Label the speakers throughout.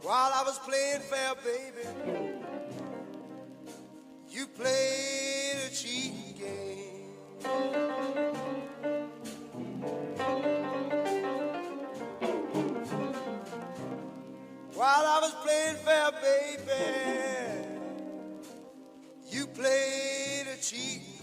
Speaker 1: While I was playing fair, baby, you played a cheat game. While I was playing fair, baby, you played a cheat game.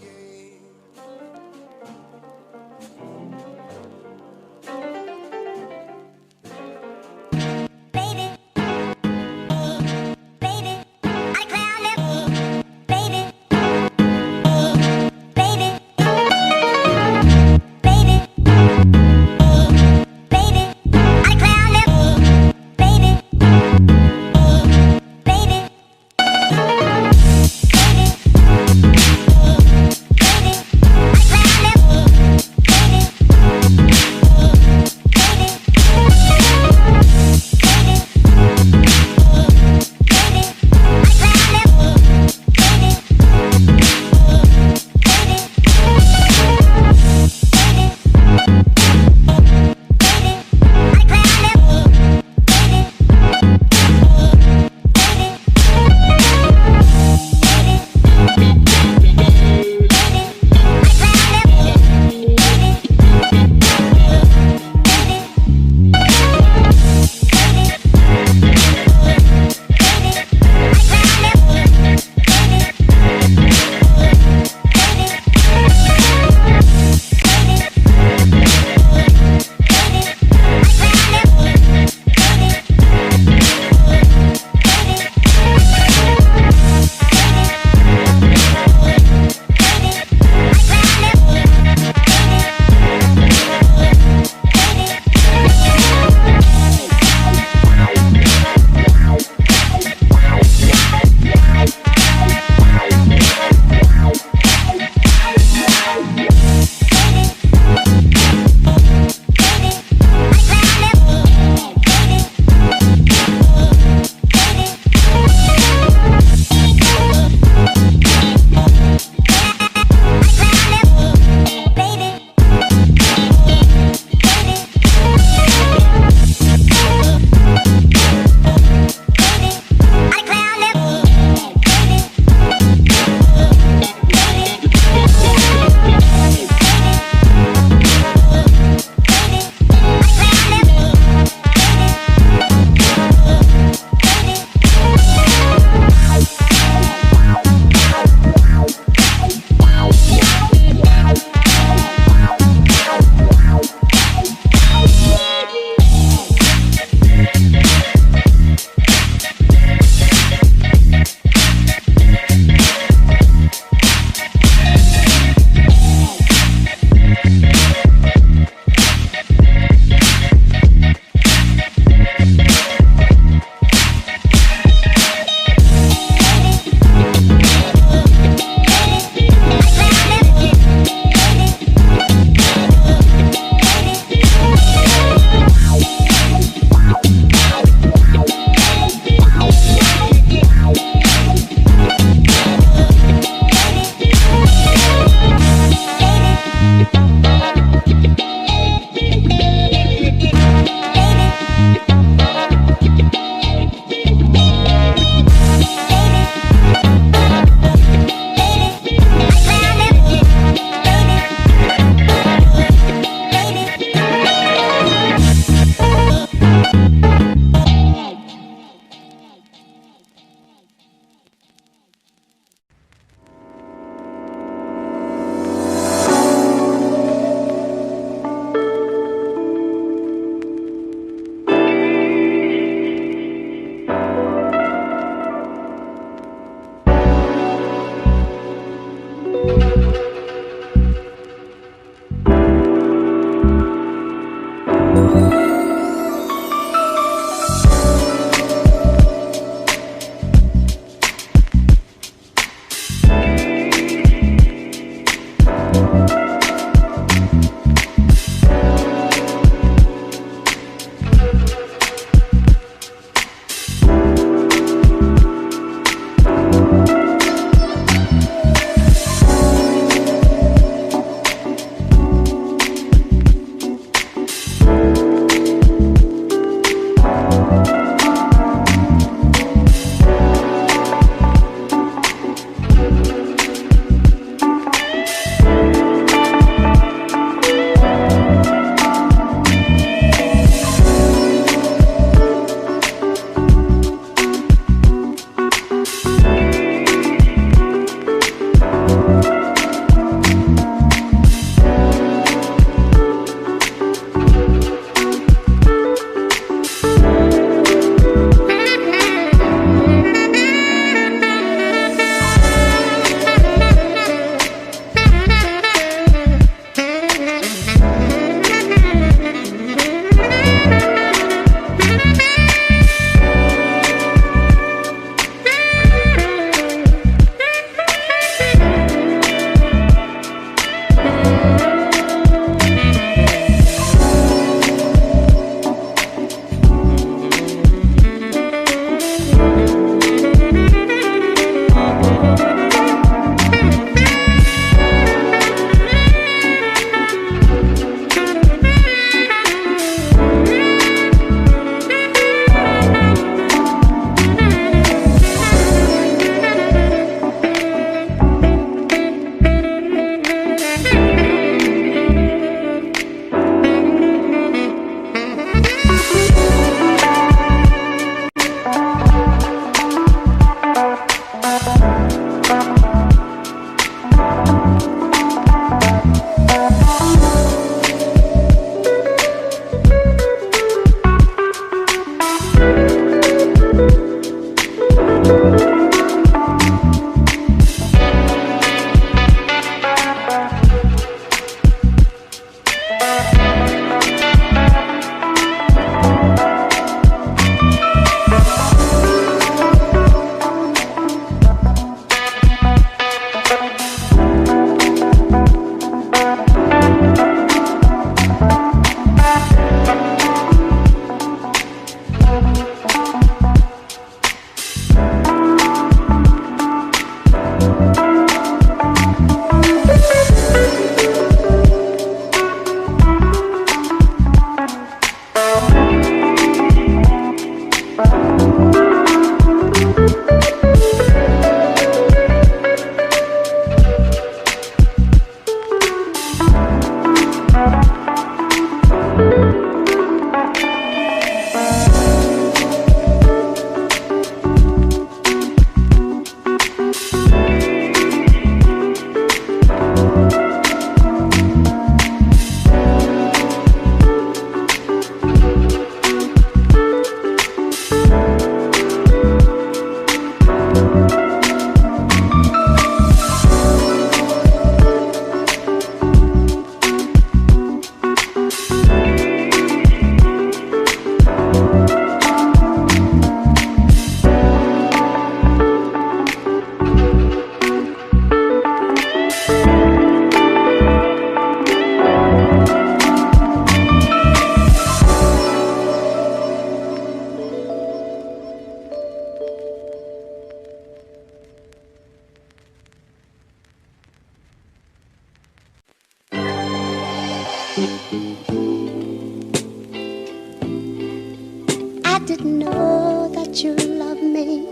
Speaker 2: didn't know that you loved me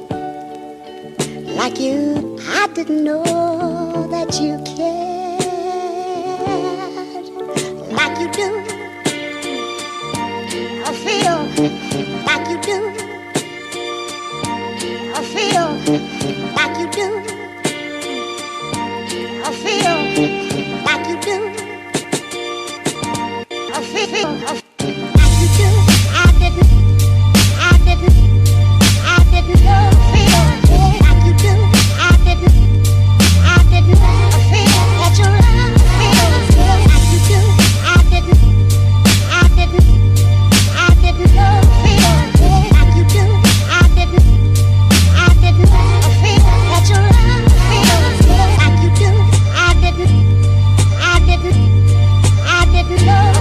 Speaker 2: like you. I didn't know that you cared like you do. I feel like you do. I feel like you do. I feel like you do. I feel like you do. I didn't know. Feel like you do. I didn't feel that your love feels like you do. I didn't know. Feel like you do. I didn't feel that your love feels like you do. I didn't know. Feel like you do. I didn't feel that your love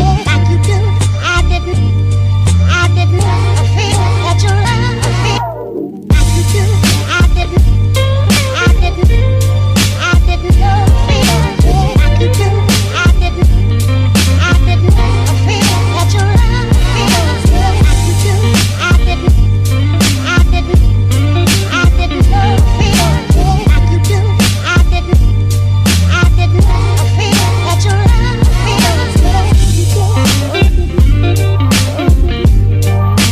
Speaker 2: feels like you do. I didn't know. Feel like you do. I didn't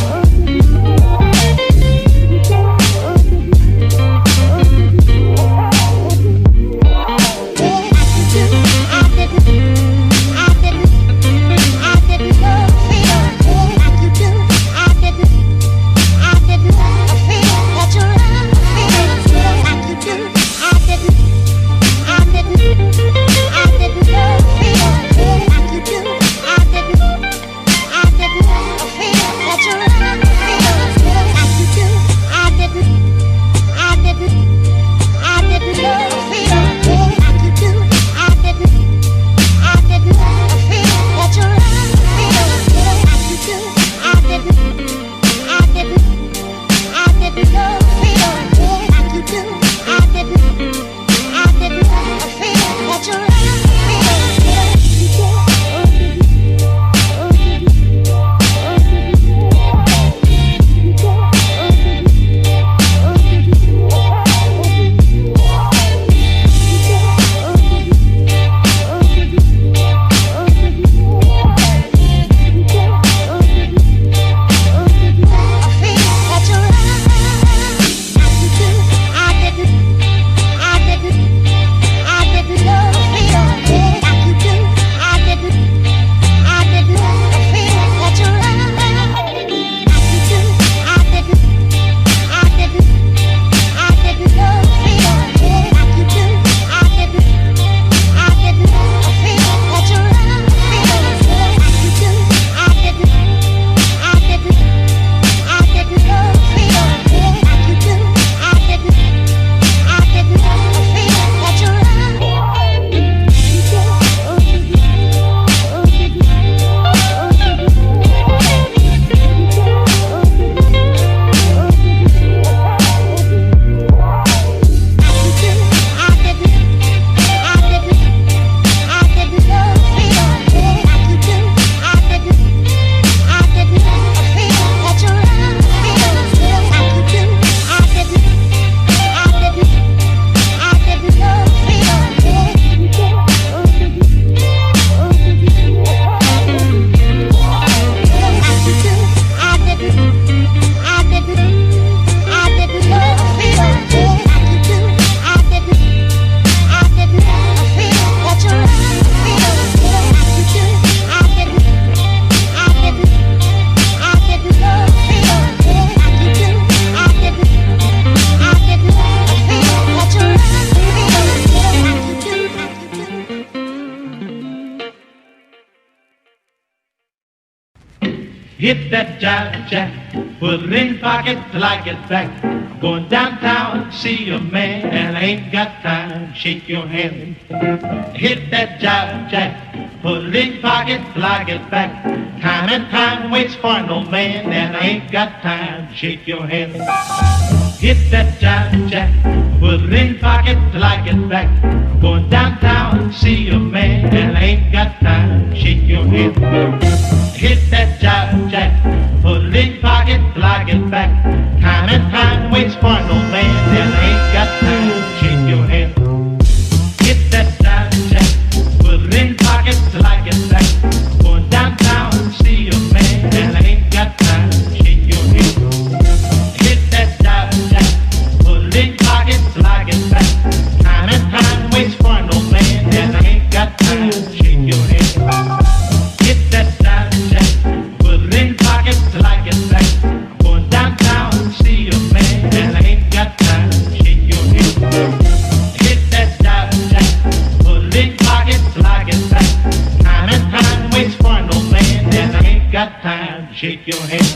Speaker 2: feel that your love feels like you do. I didn't know. Feel like you do. I didn't feel that your love feels like you do.
Speaker 3: Hit that jive jack, put it in your pocket till I get back. I'm going downtown to see a man and I ain't got time to shake your hand. Hit that jive jack, put it in your pocket till I get back. Time and time waits for no man and I ain't got time to shake your hand. Hit that jive jack, put it in your pocket till I get back. I'm going downtown to see a man and I ain't got time to shake your hand. Hit that jive jack, put it in your pocket pocket till I get back. Time and time waits for no man, and I ain't got time to shake your hand. Get that diamond jack, put it in pocket till I get back. Going downtown to see a man, and I ain't got time to shake your hand. Get that diamond jack, put it in pocket till I get back. Time and time waits for no man, and I ain't got time to shake your hand. Get that diamond jack, put it in pocket till I get back. Going downtown to see a man, and I ain't got time to shake your hand. Get that diamond jack, put it in pocket till I get back. Time and time waits for no man, and I ain't got time to shake your hand.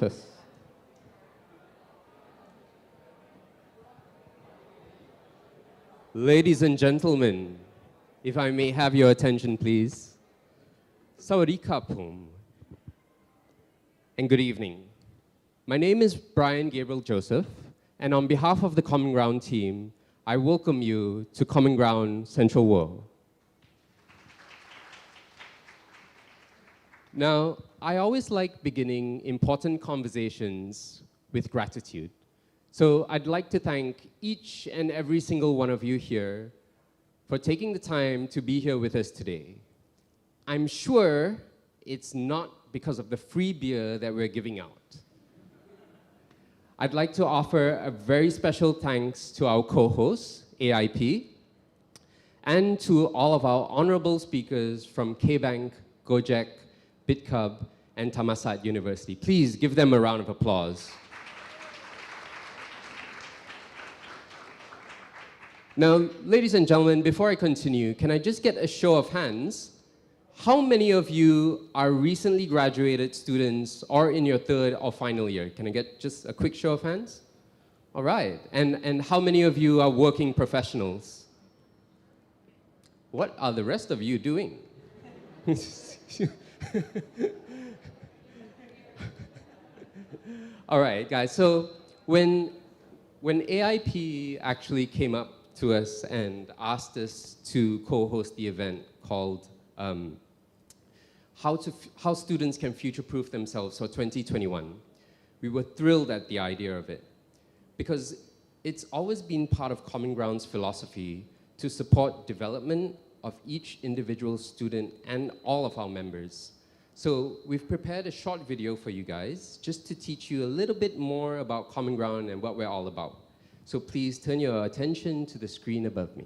Speaker 4: Test.
Speaker 5: Ladies and gentlemen, if I may have your attention, please. Sawadee Pum. And good evening. My name is Brian Gabriel Joseph, and on behalf of the Common Ground team, I welcome you to Common Ground Central World. Now, I always like beginning important conversations with gratitude. So I'd like to thank each and every single one of you here for taking the time to be here with us today. I'm sure it's not because of the free beer that we're giving out. I'd like to offer a very special thanks to our co-hosts, AIP, and to all of our honorable speakers from K-Bank, Gojek, BitCub, and Thammasat University. Please give them a round of applause. Now, ladies and gentlemen, before I continue, can I just get a show of hands? How many of you are recently graduated students or in your third or final year? Can I get just a quick show of hands? All right. And how many of you are working professionals? What are the rest of you doing? All right, guys. So when AIP actually came up to us and asked us to co-host the event called How Students Can Future-Proof Themselves for 2021, we were thrilled at the idea of it because it's always been part of Common Ground's philosophy to support development of each individual student and all of our members. So we've prepared a short video for you guys just to teach you a little bit more about Common Ground and what we're all about. So please turn your attention to the screen above me.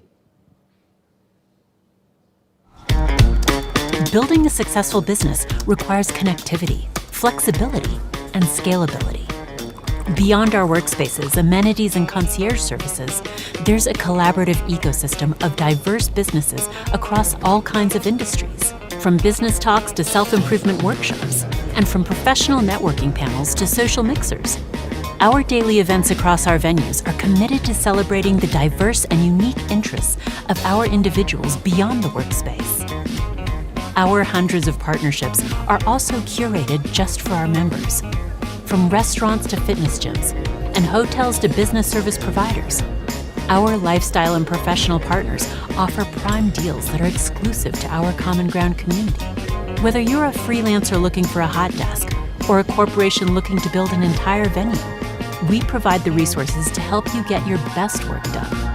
Speaker 6: Building a successful business requires connectivity, flexibility, and scalability. Beyond our workspaces, amenities, and concierge services, there's a collaborative ecosystem of diverse businesses across all kinds of industries, from business talks to self-improvement workshops, and from professional networking panels to social mixers. Our daily events across our venues are committed to celebrating the diverse and unique interests of our individuals beyond the workspace. Our hundreds of partnerships are also curated just for our members. From restaurants to fitness gyms, and hotels to business service providers, our lifestyle and professional partners offer prime deals that are exclusive to our Common Ground community. Whether you're a freelancer looking for a hot desk or a corporation looking to build an entire venue, we provide the resources to help you get your best work done.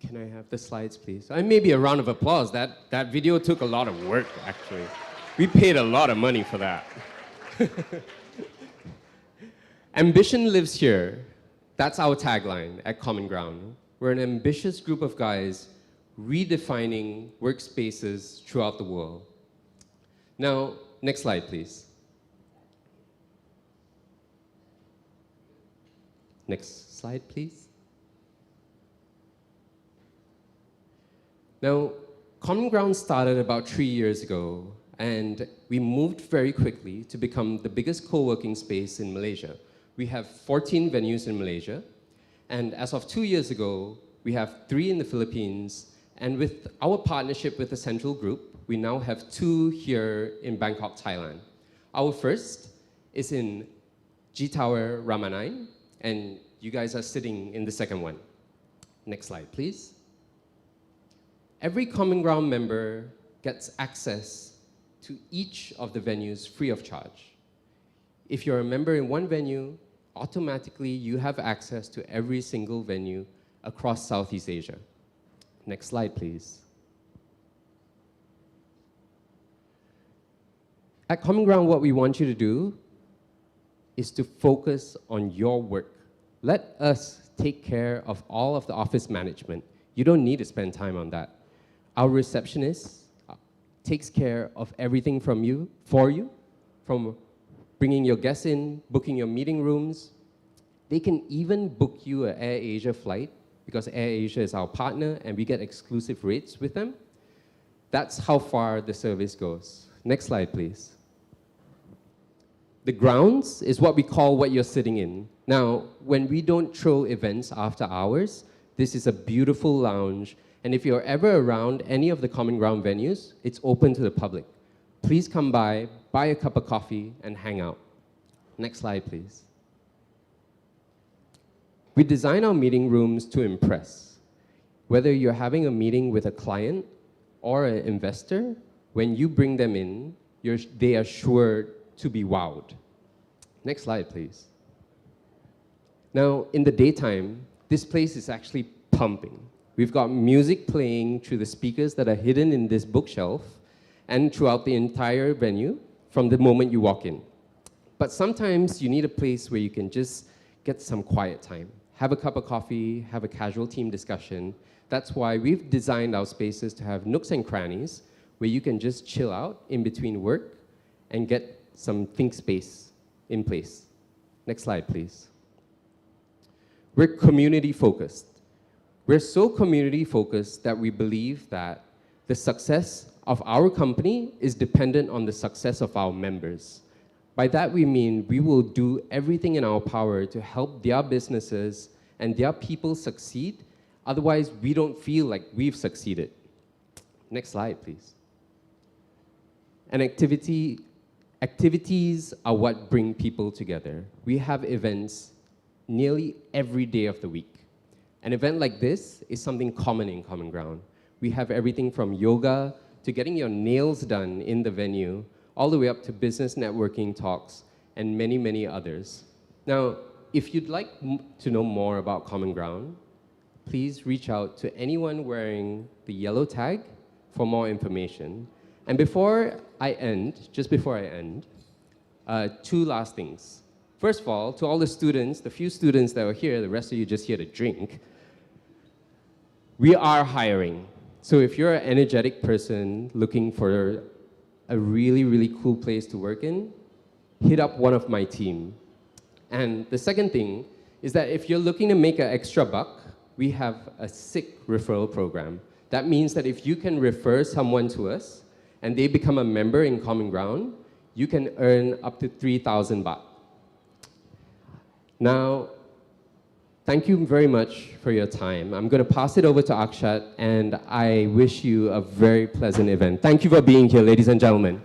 Speaker 5: Can I have the slides, please? And maybe a round of applause. That video took a lot of work, actually. We paid a lot of money for that. Ambition lives here. That's our tagline at Common Ground. We're an ambitious group of guys redefining workspaces throughout the world. Now, next slide, please. Next slide, please. Now, Common Ground started about 3 years ago, and we moved very quickly to become the biggest co-working space in Malaysia. We have 14 venues in Malaysia, and as of 2 years ago, we have 3 in the Philippines, and with our partnership with the Central Group, we now have 2 here in Bangkok, Thailand. Our first is in G Tower Ramanai, and you guys are sitting in the second one. Next slide, please. Every Common Ground member gets access to each of the venues free of charge. If you're a member in one venue, automatically you have access to every single venue across Southeast Asia. Next slide, please. At Common Ground, what we want you to do is to focus on your work. Let us take care of all of the office management. You don't need to spend time on that. Our receptionist takes care of everything for you, from bringing your guests in, booking your meeting rooms. They can even book you an Air Asia flight because AirAsia is our partner and we get exclusive rates with them. That's how far the service goes. Next slide, please. The grounds is what we call what you're sitting in. Now, when we don't throw events after hours, this is a beautiful lounge, and if you're ever around any of the Common Ground venues, it's open to the public. Please come by, buy a cup of coffee, and hang out. Next slide, please. We design our meeting rooms to impress. Whether you're having a meeting with a client or an investor, when you bring them in, they are sure to be wowed. Next slide, please. Now, in the daytime, this place is actually pumping. We've got music playing through the speakers that are hidden in this bookshelf and throughout the entire venue from the moment you walk in. But sometimes you need a place where you can just get some quiet time. Have a cup of coffee, have a casual team discussion. That's why we've designed our spaces to have nooks and crannies where you can just chill out in between work and get some think space in place. Next slide, please. We're community focused. We're so community focused that we believe that the success of our company is dependent on the success of our members. By that we mean we will do everything in our power to help their businesses and their people succeed. Otherwise, we don't feel like we've succeeded. Next slide, please. And activities are what bring people together. We have events nearly every day of the week. An event like this is something common in Common Ground. We have everything from yoga to getting your nails done in the venue, all the way up to business networking talks and many, many others. Now, if you'd like to know more about Common Ground, please reach out to anyone wearing the yellow tag for more information. And just before I end, two last things. First of all, to all the students, the few students that are here, the rest of you just here to drink, we are hiring. So if you're an energetic person looking for a really, really cool place to work in, hit up one of my team. And the second thing is that if you're looking to make an extra buck, we have a sick referral program. That means that if you can refer someone to us and they become a member in Common Ground, you can earn up to 3,000 baht. Now, thank you very much for your time. I'm going to pass it over to Akshat, and I wish you a very pleasant event. Thank you for being here, ladies and gentlemen.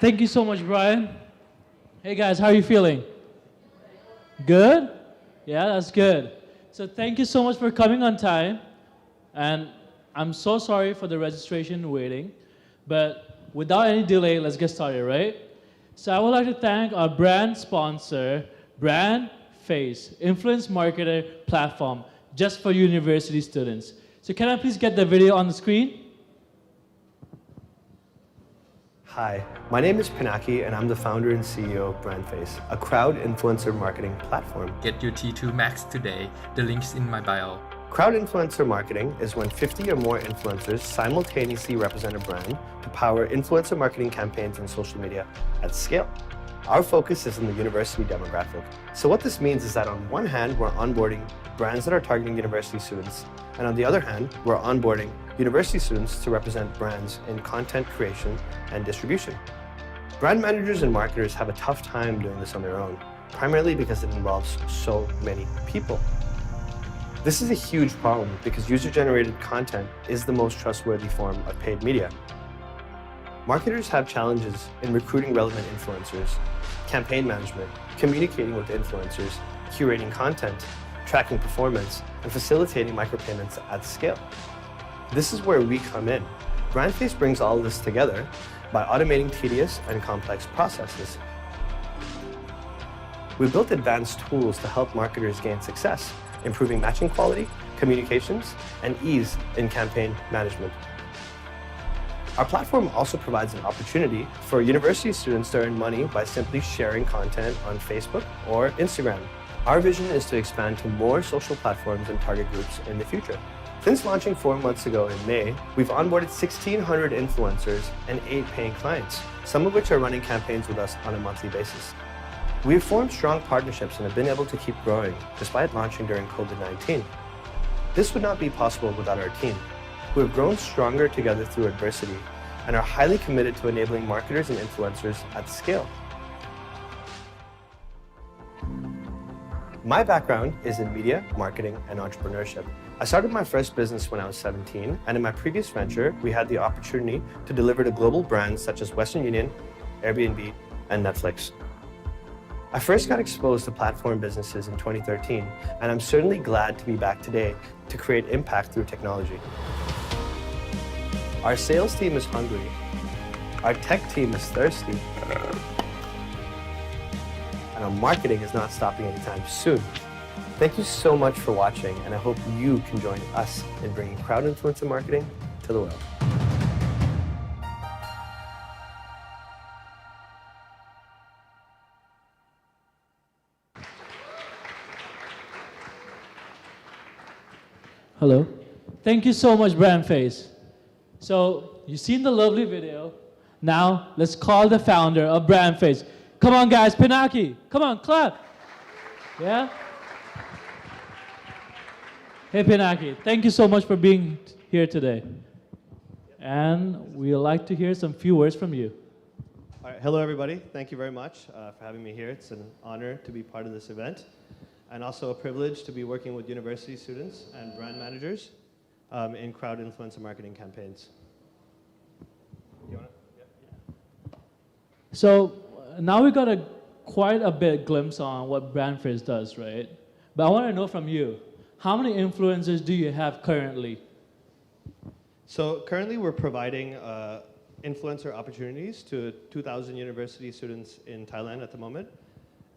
Speaker 4: Thank you so much, Brian. Hey guys, how are you feeling? Good? Yeah, that's good. So thank you so much for coming on time. And I'm so sorry for the registration waiting. But without any delay, let's get started, right? So I would like to thank our brand sponsor, Brand Face, influence marketer platform just for university students. So can I please get the video on the screen?
Speaker 7: Hi, my name is Pinaki and I'm the founder and CEO of BrandFace, a crowd influencer marketing platform.
Speaker 8: Get your T2 Max today. The link's in my bio.
Speaker 7: Crowd influencer marketing is when 50 or more influencers simultaneously represent a brand to power influencer marketing campaigns on social media at scale. Our focus is in the university demographic. So what this means is that on one hand, we're onboarding brands that are targeting university students, and on the other hand, we're onboarding university students to represent brands in content creation and distribution. Brand managers and marketers have a tough time doing this on their own, primarily because it involves so many people. This is a huge problem because user-generated content is the most trustworthy form of paid media. Marketers have challenges in recruiting relevant influencers, campaign management, communicating with influencers, curating content, tracking performance, and facilitating micropayments at scale. This is where we come in. BrandFace brings all of this together by automating tedious and complex processes. We built advanced tools to help marketers gain success, improving matching quality, communications, and ease in campaign management. Our platform also provides an opportunity for university students to earn money by simply sharing content on Facebook or Instagram. Our vision is to expand to more social platforms and target groups in the future. Since launching 4 months ago in May, we've onboarded 1,600 influencers and 8 paying clients, some of which are running campaigns with us on a monthly basis. We've formed strong partnerships and have been able to keep growing despite launching during COVID-19. This would not be possible without our team, who have grown stronger together through adversity and are highly committed to enabling marketers and influencers at scale. My background is in media, marketing, and entrepreneurship. I started my first business when I was 17, and in my previous venture, we had the opportunity to deliver to global brands such as Western Union, Airbnb, and Netflix. I first got exposed to platform businesses in 2013, and I'm certainly glad to be back today to create impact through technology. Our sales team is hungry. Our tech team is thirsty. And our marketing is not stopping anytime soon. Thank you so much for watching, and I hope you can join us in bringing crowd influencer marketing to the world.
Speaker 4: Hello. Thank you so much, Brandface. So, you've seen the lovely video. Now, let's call the founder of Brandface. Come on, guys, Pinaki. Come on, clap. Yeah? Hey, Pinaki, thank you so much for being here today. And we'd like to hear some few words from you.
Speaker 9: All right, hello, everybody. Thank you very much for having me here. It's an honor to be part of this event, and also a privilege to be working with university students and brand managers in crowd influencer marketing campaigns.
Speaker 4: So now we got quite a bit glimpse on what Brandface does, right? But I want to know from you, how many influencers do you have currently?
Speaker 9: So currently we're providing influencer opportunities to 2,000 university students in Thailand at the moment.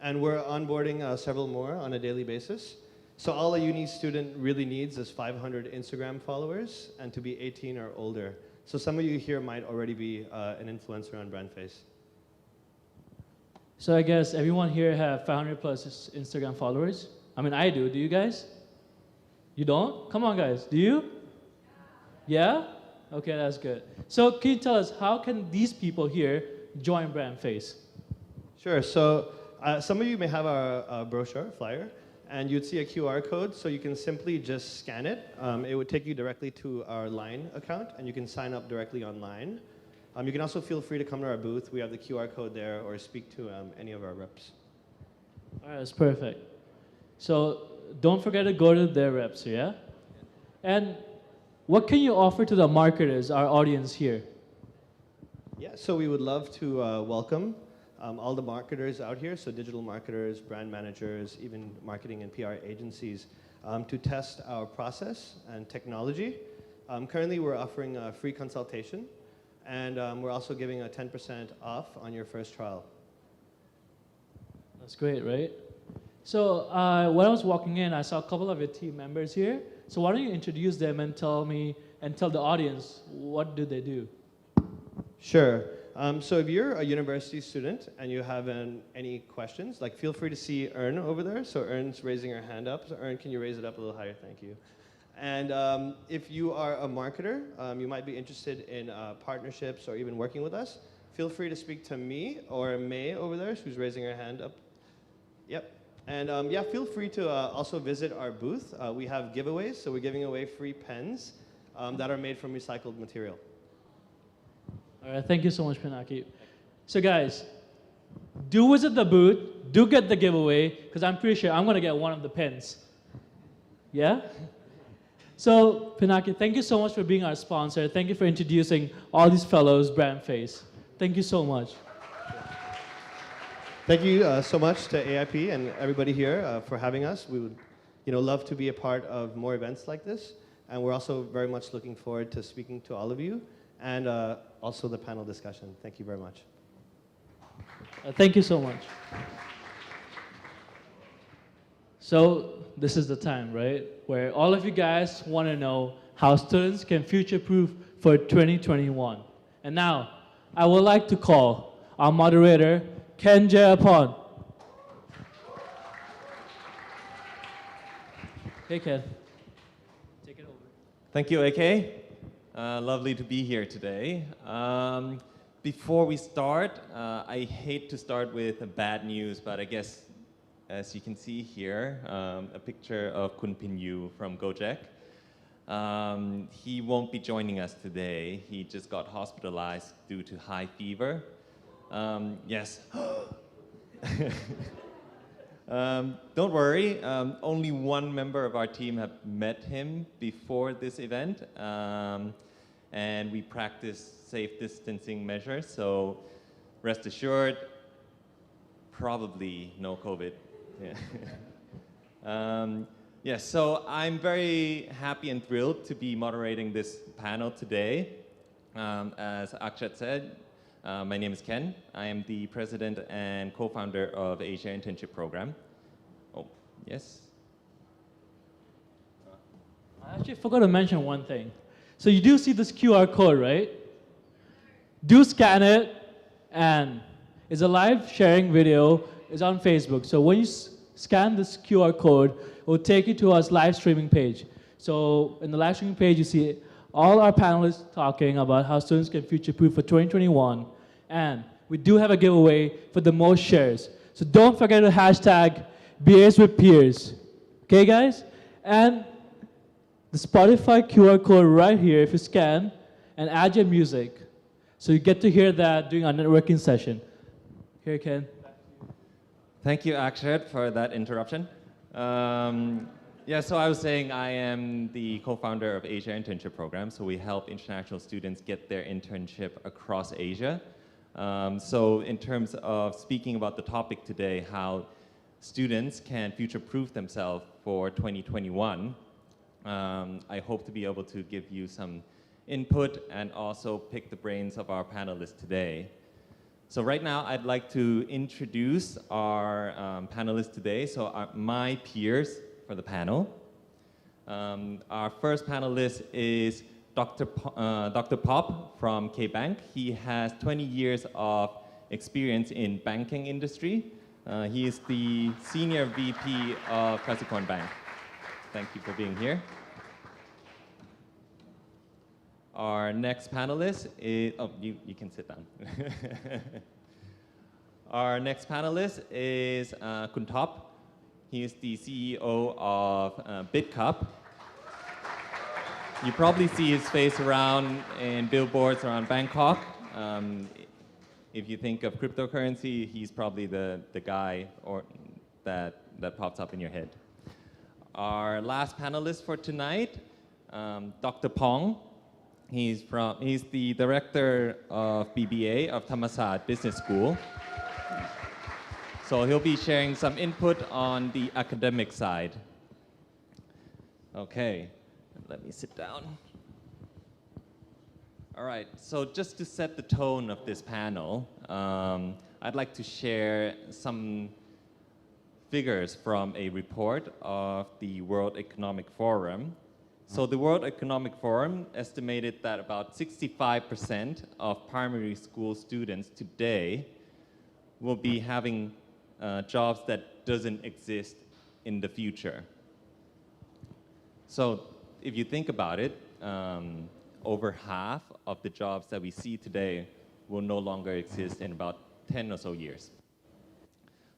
Speaker 9: And we're onboarding several more on a daily basis. So all a uni student really needs is 500 Instagram followers and to be 18 or older. So some of you here might already be an influencer on Brandface.
Speaker 4: So I guess everyone here have 500 plus Instagram followers? I mean, I do. Do you guys? You don't? Come on, guys. Do you? Yeah? Okay, that's good. So can you tell us, how can these people here join Brandface?
Speaker 9: Sure. So some of you may have our brochure, flyer, and you'd see a QR code, so you can simply just scan it. It would take you directly to our Line account, and you can sign up directly online. You can also feel free to come to our booth. We have the QR code there, or speak to any of our reps.
Speaker 4: All right, that's perfect. So don't forget to go to their reps, yeah? And what can you offer to the marketers, our audience here?
Speaker 9: Yeah, so we would love to welcome all the marketers out here, so digital marketers, brand managers, even marketing and PR agencies, to test our process and technology. Currently, we're offering a free consultation, and we're also giving a 10% off on your first trial.
Speaker 4: That's great, right? So when I was walking in, I saw a couple of your team members here. So why don't you introduce them and tell me and tell the audience, what do they do?
Speaker 9: Sure. So if you're a university student and you have any questions, like feel free to see Ern over there. So Ern's raising her hand up. So Ern, can you raise it up a little higher? Thank you. And if you are a marketer, you might be interested in partnerships or even working with us, feel free to speak to me or May over there, who's raising her hand up. Yep. And yeah, feel free to also visit our booth. We have giveaways, so we're giving away free pens that are made from recycled material.
Speaker 4: All right, thank you so much, Pinaki. So guys, do visit the booth, do get the giveaway, because I'm pretty sure I'm going to get one of the pens. Yeah? So, Pinaki, thank you so much for being our sponsor. Thank you for introducing all these fellows, Brandface. Thank you so much.
Speaker 9: Thank you so much to AIP and everybody here for having us. We would love to be a part of more events like this. And we're also very much looking forward to speaking to all of you and also the panel discussion. Thank you very much.
Speaker 4: Thank you so much. So this is the time, right, where all of you guys want to know how students can future-proof for 2021. And now, I would like to call our moderator, Ken Jayapon. Hey, Ken.
Speaker 10: Thank you, AK. Lovely to be here today. Before we start, I hate to start with bad news, but I guess, as you can see here, a picture of Kun Pin Yu from Gojek. He won't be joining us today. He just got hospitalized due to high fever. Yes. Don't worry, only one member of our team have met him before this event, and we practice safe distancing measures, so rest assured, probably no COVID. Yeah. Yes, so I'm very happy and thrilled to be moderating this panel today. As Akshat said, my name is Ken. I am the president and co-founder of Asia Internship Program. Oh, yes?
Speaker 4: I actually forgot to mention one thing. So you do see this QR code, right? Do scan it, and it's a live sharing video. It's on Facebook. So when you scan this QR code, it will take you to our live streaming page. So in the live streaming page, you see all our panelists talking about how students can future-proof for 2021. And we do have a giveaway for the most shares. So don't forget to hashtag BAs with Peers. Okay, guys? And the Spotify QR code right here, if you scan and add your music. So you get to hear that during our networking session. Here, Ken.
Speaker 10: Thank you, Akshat, for that interruption. Yeah, so I was saying I am the co-founder of Asia Internship Program, so we help international students get their internship across Asia. So in terms of speaking about the topic today, how students can future-proof themselves for 2021, I hope to be able to give you some input and also pick the brains of our panelists today. So right now, I'd like to introduce our panelists today, so my peers for the panel. Our first panelist is Dr. Pop from K-Bank. He has 20 years of experience in banking industry. He is the Senior VP of Kasikornbank. Thank you for being here. Our next panelist is, oh, you can sit down. Our next panelist is Kun Top. He is the CEO of BitCup. You probably see his face around in billboards around Bangkok. If you think of cryptocurrency, he's probably the guy that pops up in your head. Our last panelist for tonight, Dr. Pong. He's the director of BBA of Thammasat Business School. So he'll be sharing some input on the academic side. Okay, let me sit down. All right, so just to set the tone of this panel, I'd like to share some figures from a report of the World Economic Forum. So the World Economic Forum estimated that about 65% of primary school students today will be having jobs that doesn't exist in the future. So if you think about it, over half of the jobs that we see today will no longer exist in about 10 or so years.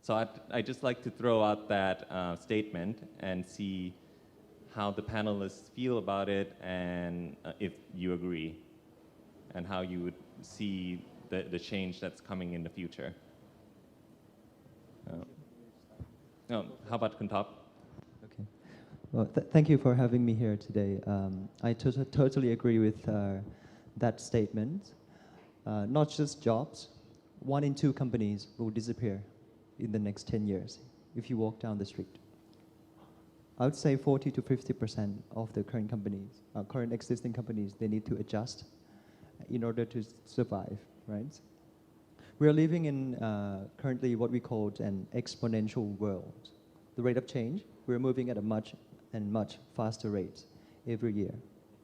Speaker 10: So I'd just like to throw out that statement and see how the panelists feel about it and if you agree and how you would see the change that's coming in the future. How about Kun Top?
Speaker 11: Okay. Well, thank you for having me here today. I totally agree with that statement. Not just jobs, 1 in 2 companies will disappear in the next 10 years if you walk down the street. I would say 40 to 50% of the current companies, current existing companies, they need to adjust in order to survive, right? We're living in currently what we call an exponential world. The rate of change, we're moving at a much faster rate every year,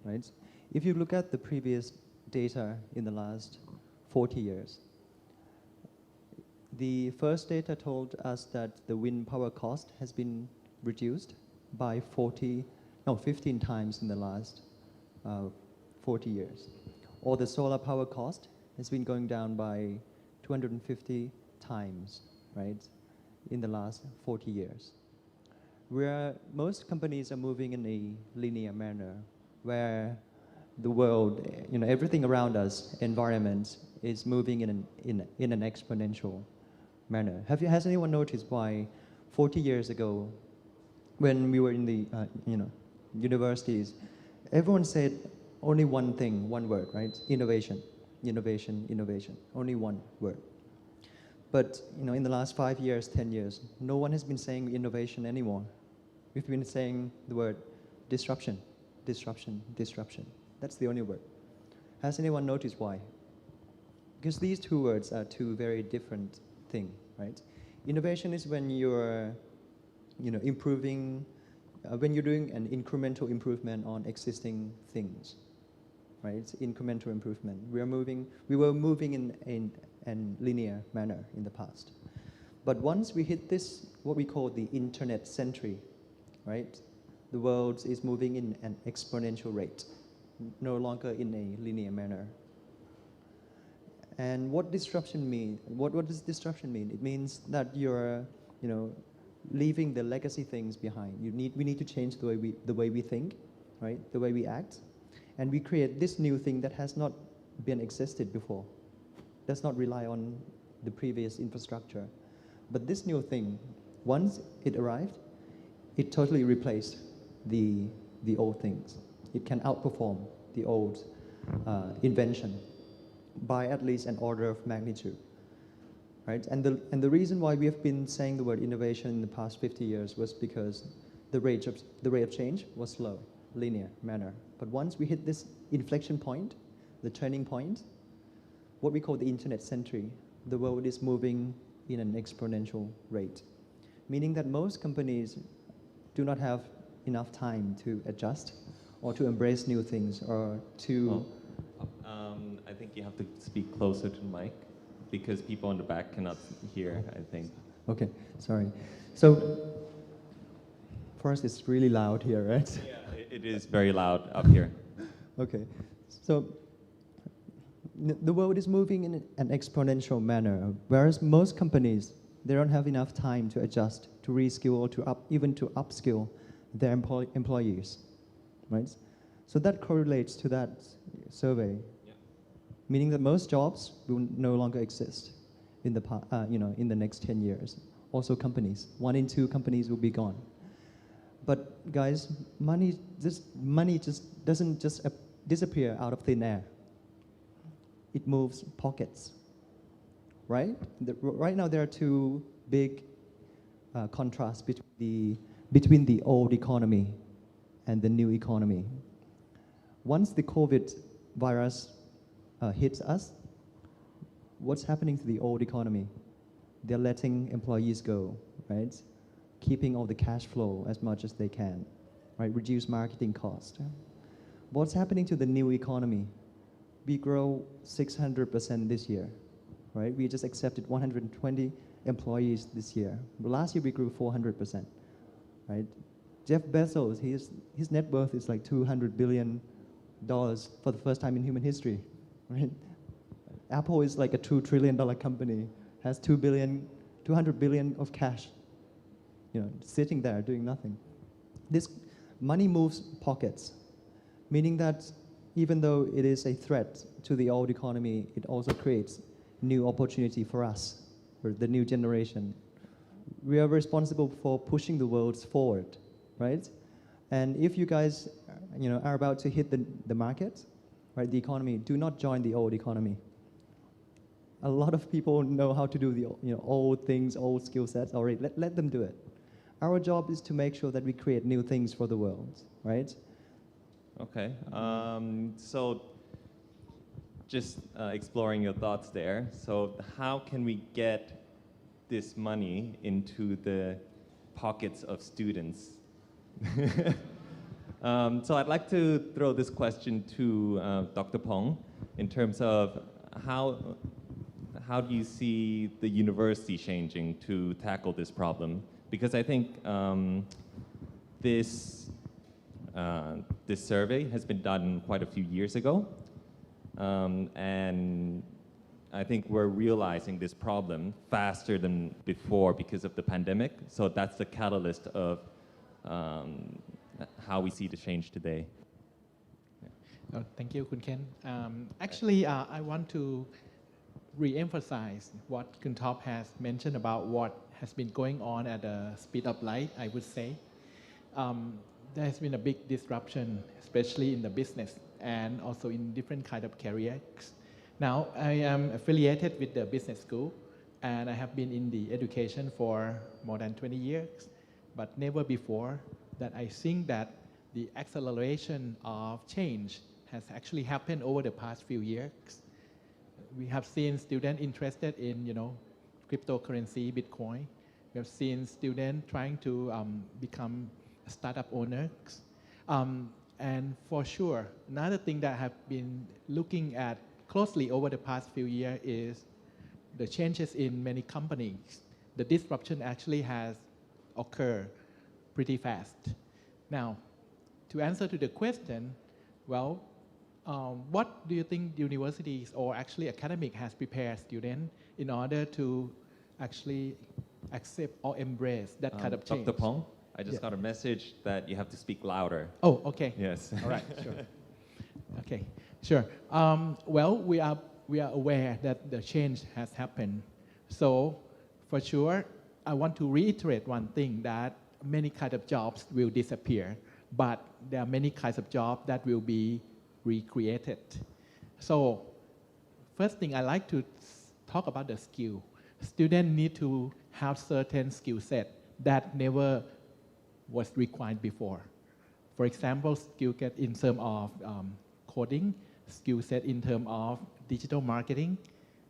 Speaker 11: right? If you look at the previous data in the last 40 years, the first data told us that the wind power cost has been reduced by 15 times in the last 40 years. Or the solar power cost has been going down by 250 times, right, in the last 40 years. Where most companies are moving in a linear manner, where the world, everything around us, environment, is moving in an exponential manner. Has anyone noticed why 40 years ago, when we were in the universities, everyone said only one thing, one word, right? Innovation, innovation, innovation. Only one word. But in the last 5 years, 10 years, no one has been saying innovation anymore. We've been saying the word disruption, disruption, disruption. That's the only word. Has anyone noticed why? Because these two words are two very different things, right? Innovation is when you're improving, when you're doing an incremental improvement on existing things, right? It's incremental improvement. We were moving in a linear manner in the past. But once we hit this, what we call the internet century, right? The world is moving in an exponential rate, no longer in a linear manner. And what disruption mean? What does disruption mean? It means that you're, leaving the legacy things behind. We need to change the way we think, right? The way we act, and we create this new thing that has not been existed before. Does not rely on the previous infrastructure, but this new thing, once it arrived, it totally replaced the old things. It can outperform the old invention by at least an order of magnitude, right? And the reason why we have been saying the word innovation in the past 50 years was because the rate of change was slow, linear manner. But once we hit this inflection point, the turning point, what we call the internet century, the world is moving in an exponential rate, meaning that most companies do not have enough time to adjust or to embrace new things or to...
Speaker 10: I think you have to speak closer to the mic because people in the back cannot hear, I think.
Speaker 11: Okay, sorry. So, first, it's really loud here, right?
Speaker 10: Yeah, it is very loud up here.
Speaker 11: Okay, so the world is moving in an exponential manner, whereas most companies, they don't have enough time to adjust, to reskill, or even to upskill their employees, right? So that correlates to that survey, meaning that most jobs will no longer exist in the next 10 years. Also companies, 1 in 2 companies will be gone. But guys, money just doesn't just disappear out of thin air. It moves pockets, right? Right now there are two big contrasts between the old economy and the new economy. Once the COVID virus hits us, what's happening to the old economy? They're letting employees go, right? Keeping all the cash flow as much as they can, right? Reduce marketing cost. What's happening to the new economy? We grow 600% this year, right? We just accepted 120 employees this year. But last year we grew 400%, right? Jeff Bezos, his net worth is like $200 billion for the first time in human history. Right? Apple is like a $2 trillion company, has 200 billion of cash, sitting there doing nothing. This money moves pockets, meaning that even though it is a threat to the old economy, it also creates new opportunity for us, for the new generation. We are responsible for pushing the world forward, right? And if you guys, are about to hit the market, right, the economy, do not join the old economy. A lot of people know how to do the old things, old skill sets already. Let them do it. Our job is to make sure that we create new things for the world, right?
Speaker 10: Okay. So just exploring your thoughts there. So how can we get this money into the pockets of students? So I'd like to throw this question to Dr. Pong in terms of how do you see the university changing to tackle this problem? Because I think this survey has been done quite a few years ago, and I think we're realizing this problem faster than before because of the pandemic. So that's the catalyst of how we see the change today.
Speaker 12: Thank you, Kun Ken. Actually, I want to re-emphasize what Kun Top has mentioned about what has been going on at the speed of light, I would say. There has been a big disruption, especially in the business and also in different kind of careers. Now, I am affiliated with the business school, and I have been in the education for more than 20 years, but never before that I think that the acceleration of change has actually happened over the past few years. We have seen students interested in, cryptocurrency, Bitcoin. We have seen students trying to become startup owners. And for sure, another thing that I have been looking at closely over the past few years is the changes in many companies. The disruption actually has occurred pretty fast. Now, to answer to the question, well, what do you think universities or actually academic has prepared students in order to actually accept or embrace that kind of change?
Speaker 10: Dr. Pong, I just got a message that you have to speak louder.
Speaker 12: Oh, okay.
Speaker 10: Yes.
Speaker 12: All right, sure. Okay, sure. Well, we are aware that the change has happened. So, for sure, I want to reiterate one thing, that many kinds of jobs will disappear, but there are many kinds of jobs that will be recreated. So, first thing I like to talk about the skill. Students need to have certain skill set that never was required before. For example, skill set in terms of coding, skill set in terms of digital marketing.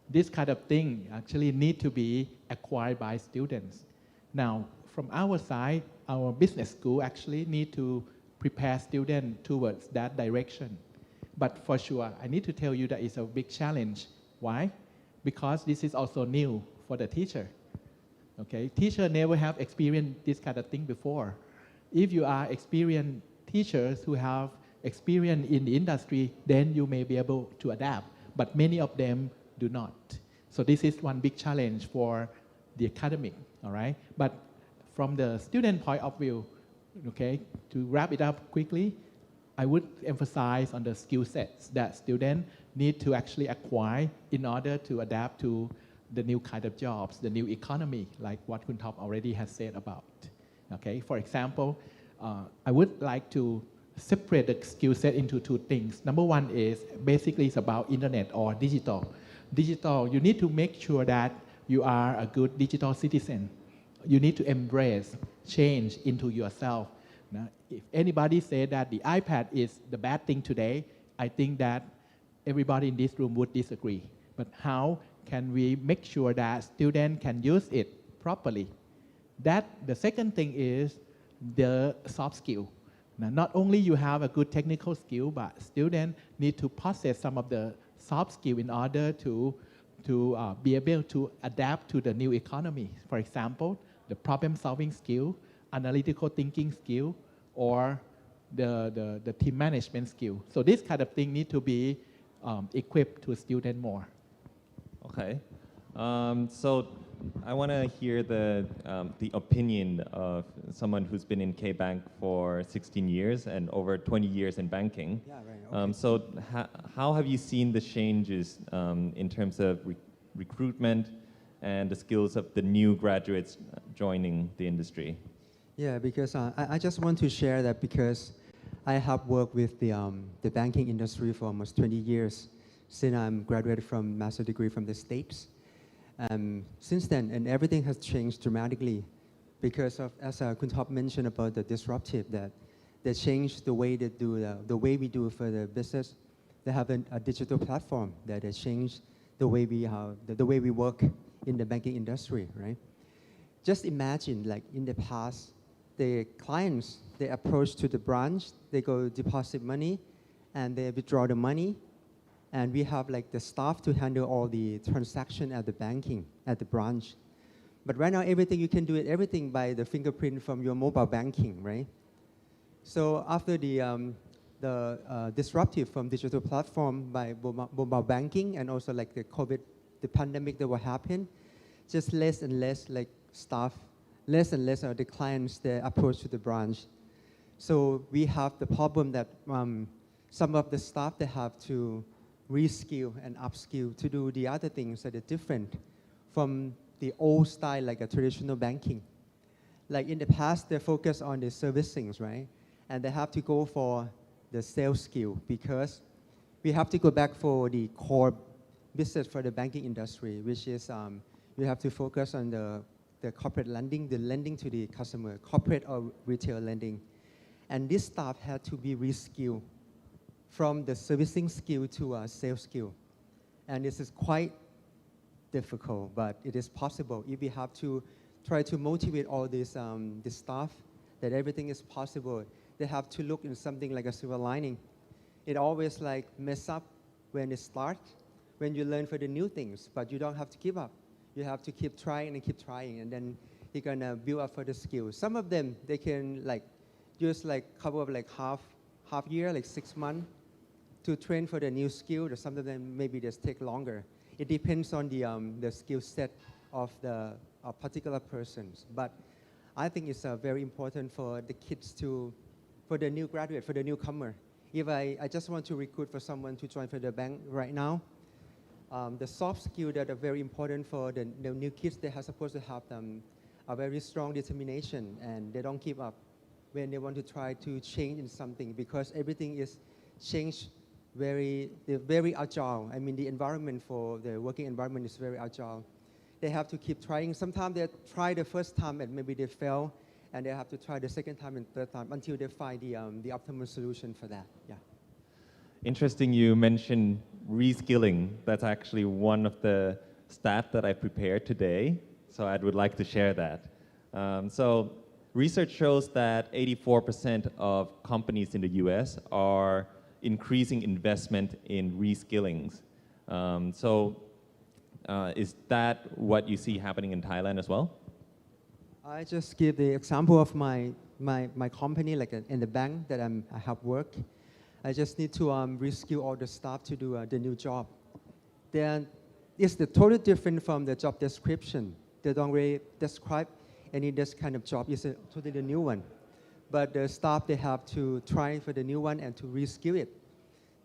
Speaker 12: This kind of thing actually need to be acquired by students. Now, from our side, our business school actually need to prepare students towards that direction. But for sure, I need to tell you that it's a big challenge. Why? Because this is also new for the teacher. Okay, teacher never have experienced this kind of thing before. If you are experienced teachers who have experience in the industry, then you may be able to adapt. But many of them do not. So this is one big challenge for the academic. All right. But from the student point of view, okay, to wrap it up quickly, I would emphasize on the skill sets that students need to actually acquire in order to adapt to the new kind of jobs, the new economy, like what Kun Top already has said about. Okay, for example, I would like to separate the skill set into two things. Number one is basically it's about internet or digital. Digital, you need to make sure that you are a good digital citizen. You need to embrace change into yourself. Now, if anybody say that the iPad is the bad thing today, I think that everybody in this room would disagree. But how can we make sure that students can use it properly? The second thing is the soft skill. Now, not only you have a good technical skill, but students need to possess some of the soft skill in order to be able to adapt to the new economy. For example, the problem-solving skill, analytical thinking skill, or the team management skill. So this kind of thing need to be equipped to students more.
Speaker 10: Okay. So I want to hear the opinion of someone who's been in K-Bank for 16 years and over 20 years in banking.
Speaker 13: Yeah, right. Okay.
Speaker 10: So how have you seen the changes in terms of recruitment and the skills of the new graduates joining the industry?
Speaker 13: Yeah, because I just want to share that because I have worked with the banking industry for almost 20 years since I'm graduated from master's degree from the States. Since then, and everything has changed dramatically because of, as Kun Top mentioned about the disruptive, that they changed the way they do the way we do for the business. They have a digital platform that has changed the way we work in the banking industry, right? Just imagine, like in the past, the clients, they approach to the branch, they go deposit money, and they withdraw the money, and we have like the staff to handle all the transaction at the banking, at the branch. But right now, everything, you can do everything by the fingerprint from your mobile banking, right? So after the disruptive from digital platform by mobile banking and also like the COVID the pandemic that will happen, just less and less like staff, less and less are the clients that approach to the branch. So we have the problem that some of the staff, they have to reskill and upskill to do the other things that are different from the old style, like a traditional banking. Like in the past, they focus on the servicings, right? And they have to go for the sales skill because we have to go back for the core business for the banking industry, which is you have to focus on the corporate lending, the lending to the customer, corporate or retail lending. And this staff had to be reskilled from the servicing skill to a sales skill. And this is quite difficult, but it is possible if we have to try to motivate all this staff that everything is possible. They have to look in something like a silver lining. It always like mess up when it starts, when you learn for the new things, but you don't have to give up. You have to keep trying, and then you're gonna build up for the skills. Some of them, they can like use like couple of like half year, like 6 months to train for the new skill. Some of them maybe just take longer. It depends on the skill set of the particular persons. But I think it's very important for the kids for the new graduate, for the newcomer. If I just want to recruit for someone to join for the bank right now, the soft skills that are very important for the new kids, they are supposed to have a very strong determination, and they don't give up when they want to try to change in something, because everything is changed they're very agile. I mean, the environment for the working environment is very agile. They have to keep trying. Sometimes they try the first time and maybe they fail, and they have to try the second time and third time until they find the optimal solution for that. Yeah.
Speaker 10: Interesting you mentioned reskilling. That's actually one of the stats that I prepared today, so I would like to share that. So research shows that 84% of companies in the US are increasing investment in reskillings. Is that what you see happening in Thailand as well?
Speaker 13: I just give the example of my company, like in the bank that I have worked. I just need to reskill all the staff to do the new job. Then it's totally different from the job description. They don't really describe any this kind of job. It's a totally new one. But the staff, they have to try for the new one and to reskill it.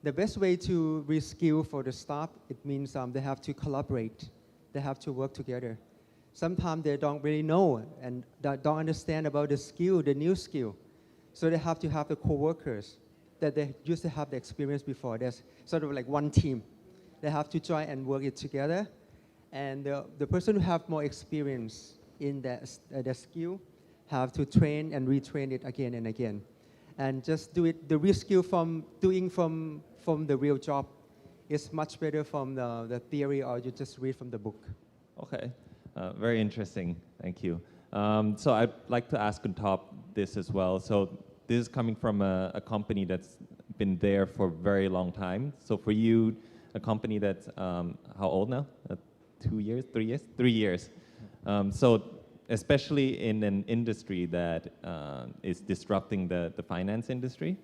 Speaker 13: The best way to reskill for the staff, it means they have to collaborate. They have to work together. Sometimes they don't really know and don't understand about the skill, the new skill. So they have to have the co-workers that they used to have the experience before. There's sort of like one team. They have to try and work it together. And the person who have more experience in the skill have to train and retrain it again and again. And just do it, the reskill from doing from the real job is much better from the theory, or you just read from the book.
Speaker 10: Okay, very interesting, thank you. So I'd like to ask on top this as well. So this is coming from a company that's been there for a very long time. So for you, a company that's how old now? 2 years, 3 years? 3 years. So especially in an industry that is disrupting the finance industry,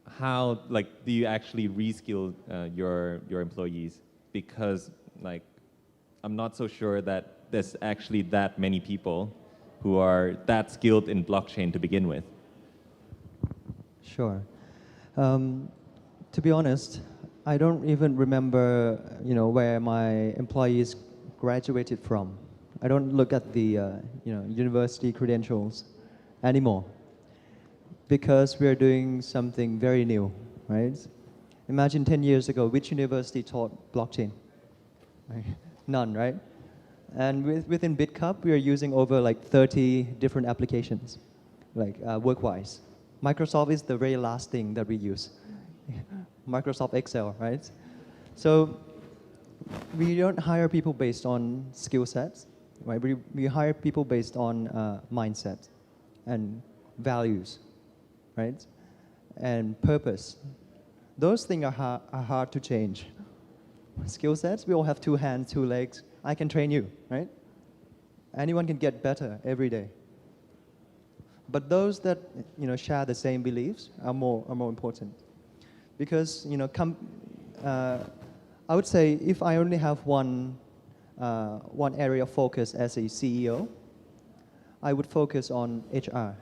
Speaker 10: how do you actually reskill your employees? Because I'm not so sure that there's actually that many people who are that skilled in blockchain to begin with.
Speaker 11: Sure. To be honest, I don't even remember, where my employees graduated from. I don't look at the, university credentials anymore, because we are doing something very new, right? Imagine 10 years ago, which university taught blockchain? Right? None, right? And within BitCup, we are using over 30 different applications, work-wise. Microsoft is the very last thing that we use. Microsoft Excel, right? So we don't hire people based on skill sets, right? We hire people based on mindset and values, right? And purpose. Those things are hard to change. Skill sets, we all have 2 hands, 2 legs. I can train you, right? Anyone can get better every day. But those that share the same beliefs are more important, because I would say if I only have one area of focus as a CEO, I would focus on HR.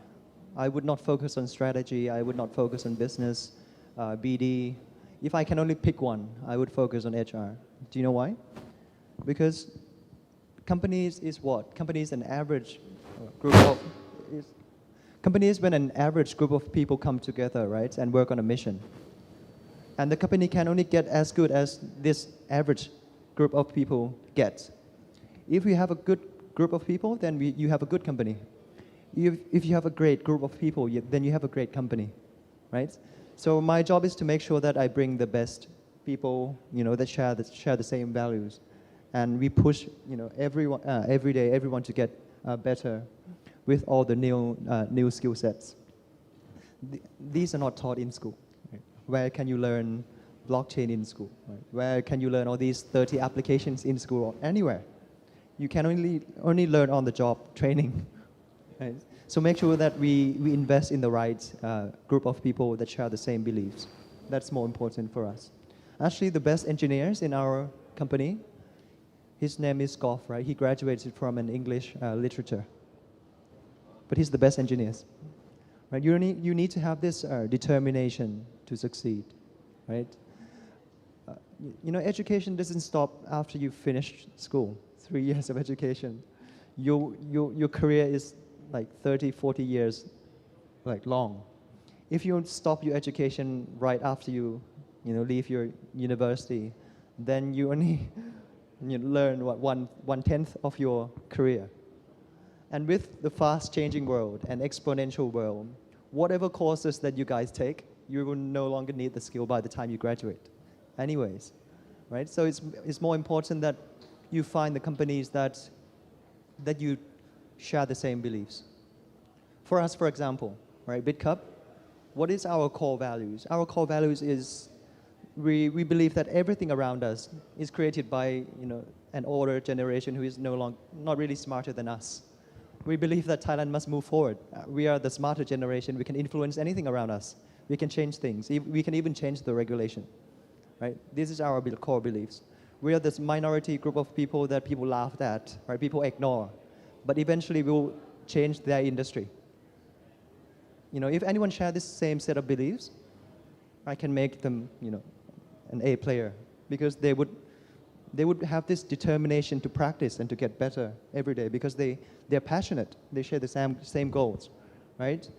Speaker 11: I would not focus on strategy. I would not focus on business, BD. If I can only pick one, I would focus on HR. Do you know why? Because companies is what? Companies an average group of companies when an average group of people come together, right, and work on a mission. And the company can only get as good as this average group of people gets. If you have a good group of people, then you have a good company. If you have a great group of people, then you have a great company, right? So my job is to make sure that I bring the best people, that share the same values, and we push, everyone every day, everyone to get better with all the new skill sets. These are not taught in school. Right? Where can you learn blockchain in school? Right? Where can you learn all these 30 applications in school or anywhere? You can only learn on the job training. Right? So make sure that we invest in the right group of people that share the same beliefs. That's more important for us. Actually, the best engineers in our company, his name is Goff, right? He graduated from an English literature. But he's the best engineers. Right? You need to have this determination to succeed, right? Education doesn't stop after you finish school. 3 years of education. Your career is like 30, 40 years long. If you stop your education right after you leave your university, then you only learn what 1/10 of your career. And with the fast changing world and exponential world, whatever courses that you guys take, you will no longer need the skill by the time you graduate. Anyways, right? So it's more important that you find the companies that you share the same beliefs. For us, for example, right, BitCup, what is our core values? Our core values is we believe that everything around us is created by an older generation who is not really smarter than us. We believe that Thailand must move forward. We are the smarter generation. We can influence anything around us. We can change things. We can even change the regulation. Right? This is our core beliefs. We are this minority group of people that people laughed at, right? People ignore. But eventually we will change their industry. If anyone shares this same set of beliefs, I can make them, an A player, because they would have this determination to practice and to get better every day because they're passionate. They share the same goals, right?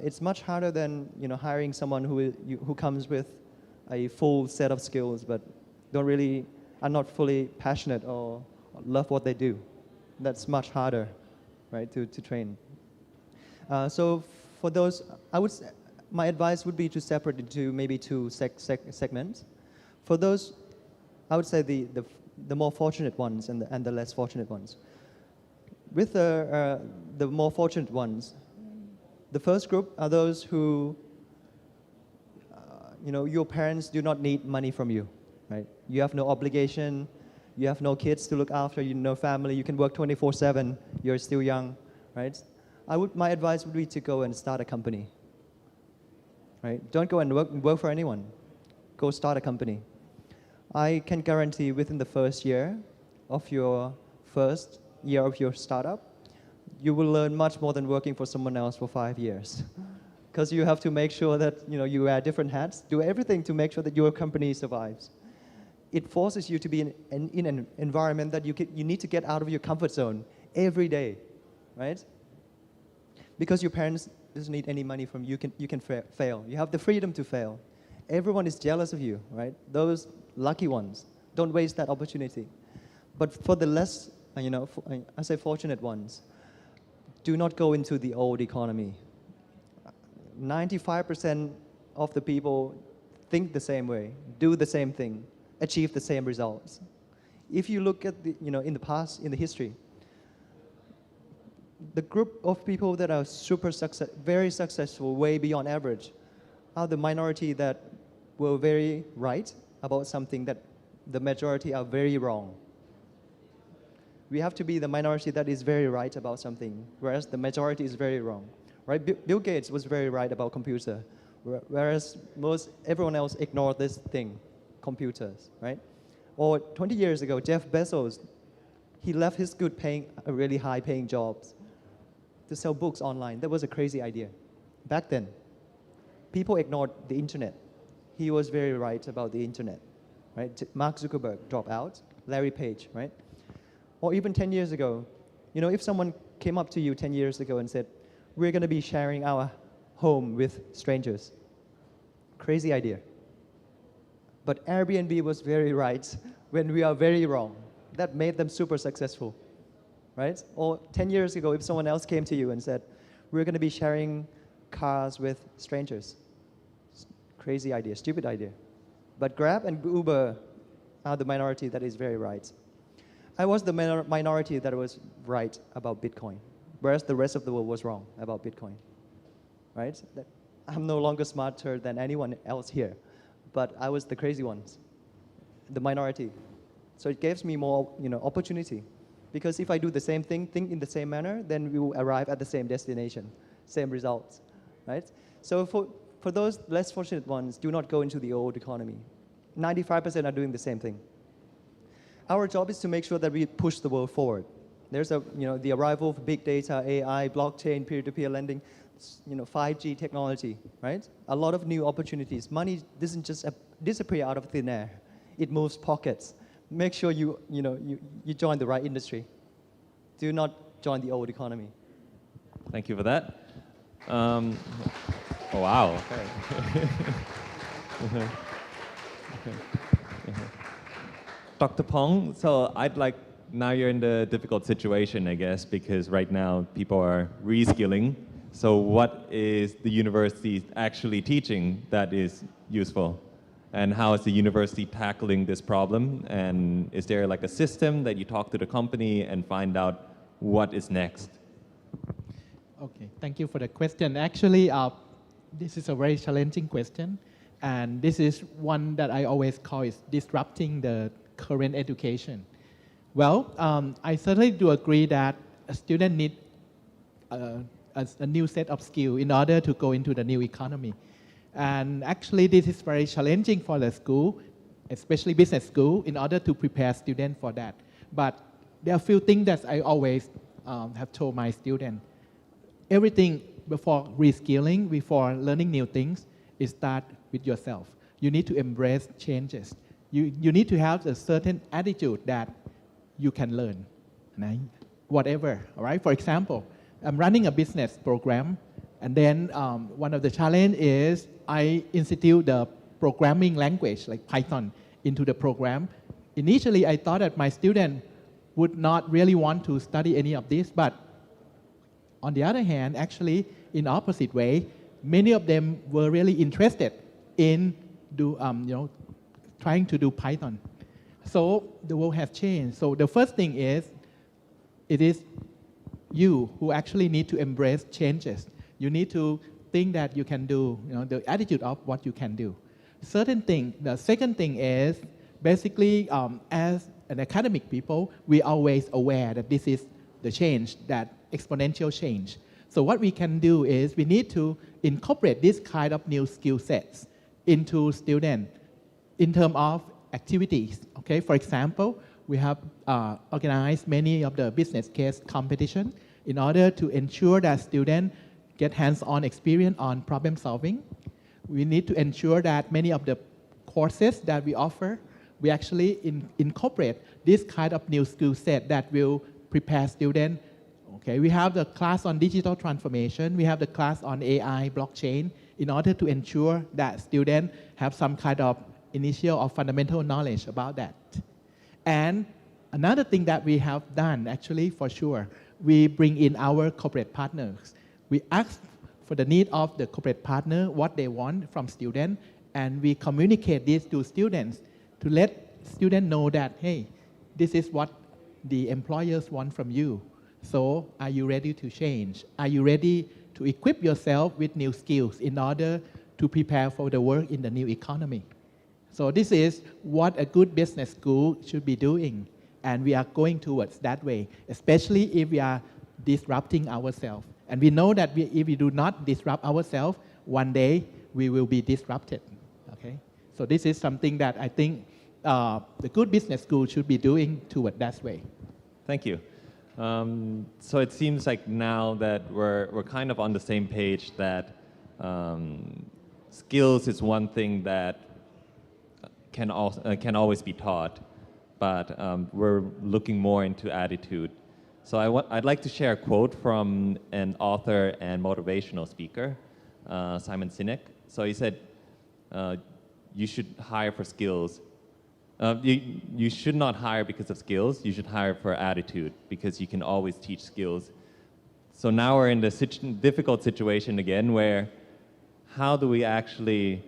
Speaker 11: It's much harder than hiring someone who comes with a full set of skills but are not fully passionate or love what they do. That's much harder, right, to train. So for those, my advice would be to separate into maybe two segments. For those, I would say the more fortunate ones and the less fortunate ones. With the more fortunate ones, the first group are those who, your parents do not need money from you, right? You have no obligation, you have no kids to look after, no family, you can work 24/7, you're still young, right? My advice would be to go and start a company, right? Don't go and work for anyone. Go start a company. I can guarantee within the first year of your startup, you will learn much more than working for someone else for 5 years. Because you have to make sure that you wear different hats, do everything to make sure that your company survives. It forces you to be in an environment that you need to get out of your comfort zone every day, right? Because your parents doesn't need any money from you. You can fail. You have the freedom to fail. Everyone is jealous of you, right? Those lucky ones. Don't waste that opportunity. But for the less, I say fortunate ones, do not go into the old economy. 95% of the people think the same way, do the same thing, achieve the same results. If you look at in the past, in the history, the group of people that are very successful, way beyond average, are the minority that were very right about something that the majority are very wrong. We have to be the minority that is very right about something, whereas the majority is very wrong. Right? Bill Gates was very right about computer, whereas everyone else ignored this thing, computers. Right? Or 20 years ago, Jeff Bezos, he left his good paying, really high paying jobs to sell books online. That was a crazy idea. Back then, people ignored the internet. He was very right about the internet, right? Mark Zuckerberg dropped out, Larry Page, right? Or even 10 years ago, you know, if someone came up to you 10 years ago and said, we're going to be sharing our home with strangers. Crazy idea. But Airbnb was very right when we are very wrong. That made them super successful, right? Or 10 years ago, if someone else came to you and said, we're going to be sharing cars with strangers. Crazy idea, stupid idea. But Grab and Uber are the minority that is very right. I was the minority that was right about Bitcoin, whereas the rest of the world was wrong about Bitcoin, right? I'm no longer smarter than anyone else here, but I was the crazy ones, the minority. So it gives me more, opportunity, because if I do the same thing, think in the same manner, then we will arrive at the same destination, same results, right? So for those less fortunate ones, do not go into the old economy. 95% are doing the same thing. Our job is to make sure that we push the world forward. There's the arrival of big data, AI, blockchain, peer-to-peer lending, 5G technology, right? A lot of new opportunities. Money doesn't just disappear out of thin air. It moves pockets. Make sure you join the right industry. Do not join the old economy.
Speaker 10: Thank you for that. Oh, wow. Okay. Dr. Pong, so now you're in the difficult situation, I guess, because right now people are reskilling. So what is the university actually teaching that is useful? And how is the university tackling this problem? And is there like a system that you talk to the company and find out what is next?
Speaker 12: Okay, thank you for the question. Actually, this is a very challenging question. And this is one that I always call is disrupting the current education. Well, I certainly do agree that a student needs a new set of skills in order to go into the new economy. And actually, this is very challenging for the school, especially business school, in order to prepare students for that. But there are a few things that I always have told my students. Everything before reskilling, before learning new things, is start with yourself. You need to embrace changes. You need to have a certain attitude that you can learn, right? Whatever, all right? For example, I'm running a business program, and then one of the challenges is I institute the programming language, like Python, into the program. Initially, I thought that my student would not really want to study any of this, but on the other hand, actually, in opposite way, many of them were really interested in trying to do Python. So the world has changed. So the first thing is, it is you who actually need to embrace changes. You need to think that you can do, the attitude of what you can do. The second thing is, basically, as an academic people, we are always aware that this is the change, that exponential change. So what we can do is we need to incorporate this kind of new skill sets into students in terms of activities. Okay, for example, we have organized many of the business case competition in order to ensure that students get hands-on experience on problem solving. We need to ensure that many of the courses that we offer, we actually incorporate this kind of new skill set that will prepare students. Okay, we have the class on digital transformation, we have the class on AI, blockchain, in order to ensure that students have some kind of initial or fundamental knowledge about that. And another thing that we have done, actually, for sure, we bring in our corporate partners. We ask for the need of the corporate partner, what they want from students, and we communicate this to students to let students know that, hey, this is what the employers want from you. So are you ready to change? Are you ready to equip yourself with new skills in order to prepare for the work in the new economy? So this is what a good business school should be doing. And we are going towards that way, especially if we are disrupting ourselves. And we know that if we do not disrupt ourselves, one day we will be disrupted. Okay? So this is something that I think the good business school should be doing toward that way.
Speaker 10: Thank you. So it seems like now that we're kind of on the same page that skills is one thing that can always be taught, but we're looking more into attitude. So I'd like to share a quote from an author and motivational speaker, Simon Sinek. So he said, you should hire for skills. You should not hire because of skills, you should hire for attitude, because you can always teach skills. So now we're in the difficult situation again where how do we actually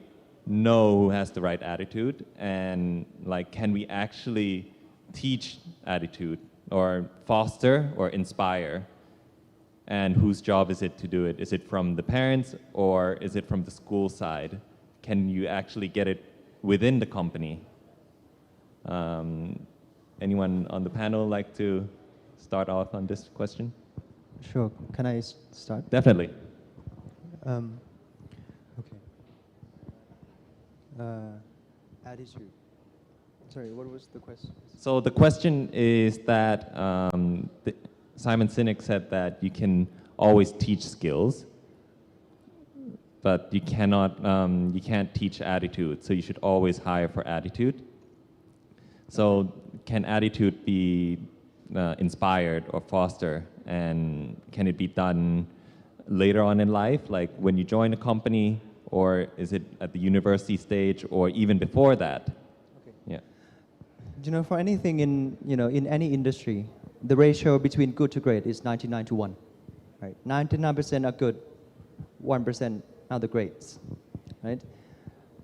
Speaker 10: know who has the right attitude, and like, can we actually teach attitude or foster or inspire? And whose job is it to do it? Is it from the parents or is it from the school side? Can you actually get it within the company? Anyone on the panel like to start off on this question?
Speaker 11: Sure. Can I start?
Speaker 10: Definitely.
Speaker 11: Okay. Attitude. Sorry, what was the question?
Speaker 10: So the question is that Simon Sinek said that you can always teach skills, but you can't teach attitude. So you should always hire for attitude. So can attitude be inspired or fostered, and can it be done later on in life, like when you join a company, or is it at the university stage, or even before that?
Speaker 11: Okay.
Speaker 10: Yeah.
Speaker 11: You know, for anything in any industry, the ratio between good to great is 99 to 1. Right? 99% are good, 1% are the greats. Right?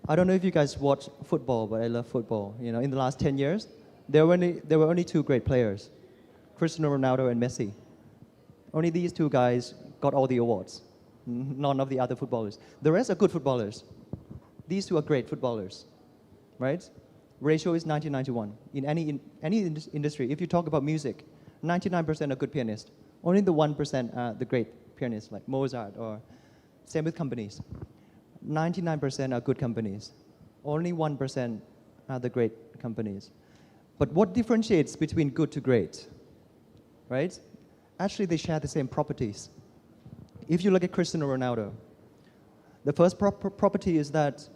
Speaker 11: I don't know if you guys watch football, but I love football. You know, in the last 10 years, there were only two great players, Cristiano Ronaldo and Messi. Only these two guys got all the awards. None of the other footballers. The rest are good footballers. These two are great footballers, right? Ratio is 99 to 1. In any industry, if you talk about music, 99% are good pianists. Only the 1% are the great pianists, like Mozart, or same with companies. 99% are good companies. Only 1% are the great companies. But what differentiates between good to great, right? Actually, they share the same properties. If you look at Cristiano Ronaldo, the first property is that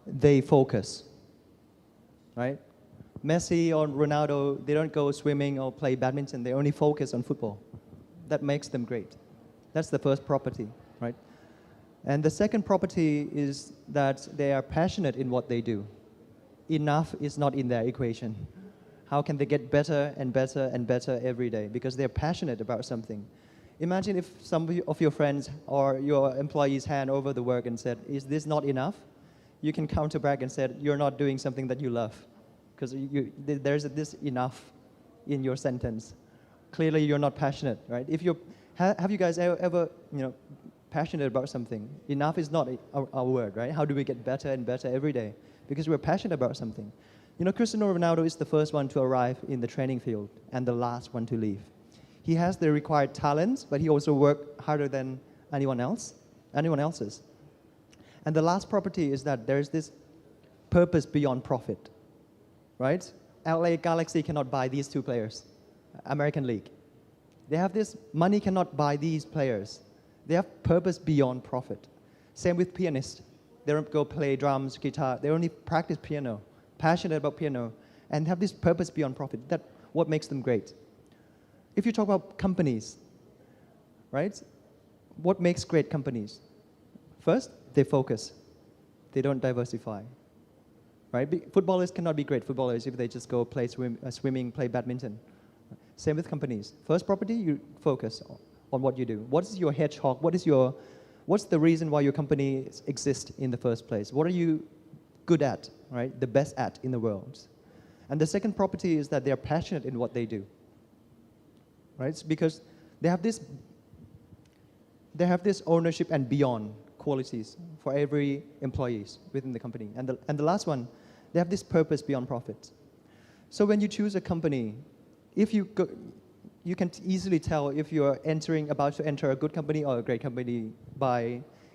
Speaker 11: they focus, right? Messi or Ronaldo, they don't go swimming or play badminton, they only focus on football. That makes them great. That's the first property, right? And the second property is that they are passionate in what they do. Enough is not in their equation. How can they get better and better and better every day? Because they're passionate about something. Imagine if some of your friends or your employees hand over the work and said, is this not enough? You can counter back and say, you're not doing something that you love. Because there's this enough in your sentence. Clearly, you're not passionate, right? Have you guys ever passionate about something? Enough is not our word, right? How do we get better and better every day? Because we're passionate about something. You know, Cristiano Ronaldo is the first one to arrive in the training field and the last one to leave. He has the required talents, but he also worked harder than anyone else's. And the last property is that there's this purpose beyond profit, right? LA Galaxy cannot buy these two players, American League. They have this, money cannot buy these players. They have purpose beyond profit. Same with pianists. They don't go play drums, guitar. They only practice piano, passionate about piano, and have this purpose beyond profit. That's what makes them great. If you talk about companies, right? What makes great companies? First, they focus. They don't diversify, right? Footballers cannot be great footballers if they just go play swimming, play badminton. Same with companies. First property, you focus on what you do. What is your hedgehog? What's the reason why your company exists in the first place? What are you good at, right? The best at in the world. And the second property is that they are passionate in what they do, right? Because they have this ownership and beyond qualities for every employees within the company. And the last one, they have this purpose beyond profit. So when you choose a company, you can easily tell if you're about to enter a good company or a great company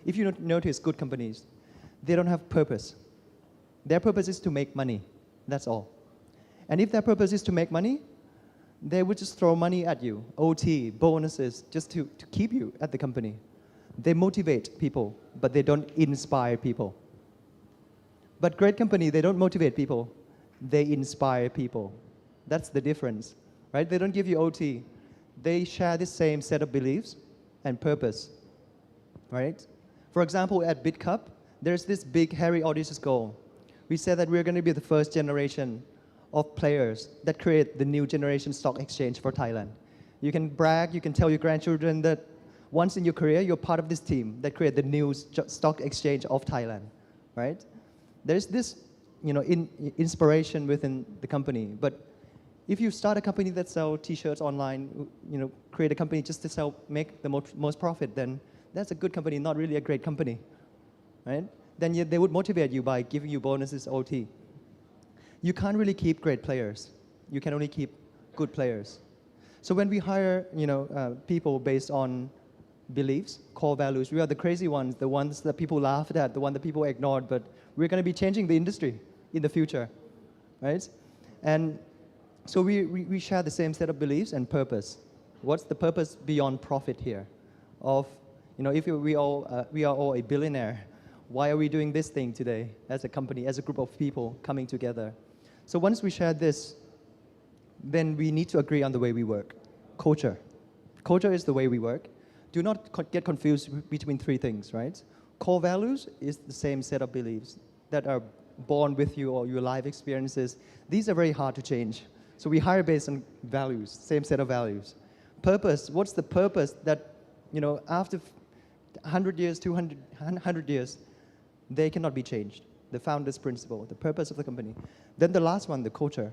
Speaker 11: if you notice good companies, they don't have purpose. Their purpose is to make money. That's all. And if their purpose is to make money, they would just throw money at you, OT, bonuses, just to keep you at the company. They motivate people, but they don't inspire people. But great company, they don't motivate people, they inspire people. That's the difference, right? They don't give you OT. They share the same set of beliefs and purpose, right? For example, at BitCup, there's this big, hairy, audacious goal. We said that we're going to be the first generation of players that create the new generation stock exchange for Thailand. You can brag, you can tell your grandchildren that once in your career, you're part of this team that create the new stock exchange of Thailand, right? There's this, inspiration within the company. But if you start a company that sells T-shirts online, create a company just to make the most profit, then that's a good company, not really a great company, right? Then they would motivate you by giving you bonuses, OT. You can't really keep great players. You can only keep good players. So when we hire, people based on beliefs, core values, we are the crazy ones, the ones that people laughed at, the ones that people ignored, but we're going to be changing the industry in the future, right? And so we share the same set of beliefs and purpose. What's the purpose beyond profit here? If we are all a billionaire, why are we doing this thing today as a company, as a group of people coming together? So once we share this, then we need to agree on the way we work. Culture. Culture is the way we work. Do not get confused between three things, right? Core values is the same set of beliefs that are born with you or your life experiences. These are very hard to change. So we hire based on values, same set of values. Purpose, what's the purpose that, after 100 years, 100 years, they cannot be changed. The founder's principle, the purpose of the company. Then the last one, the culture,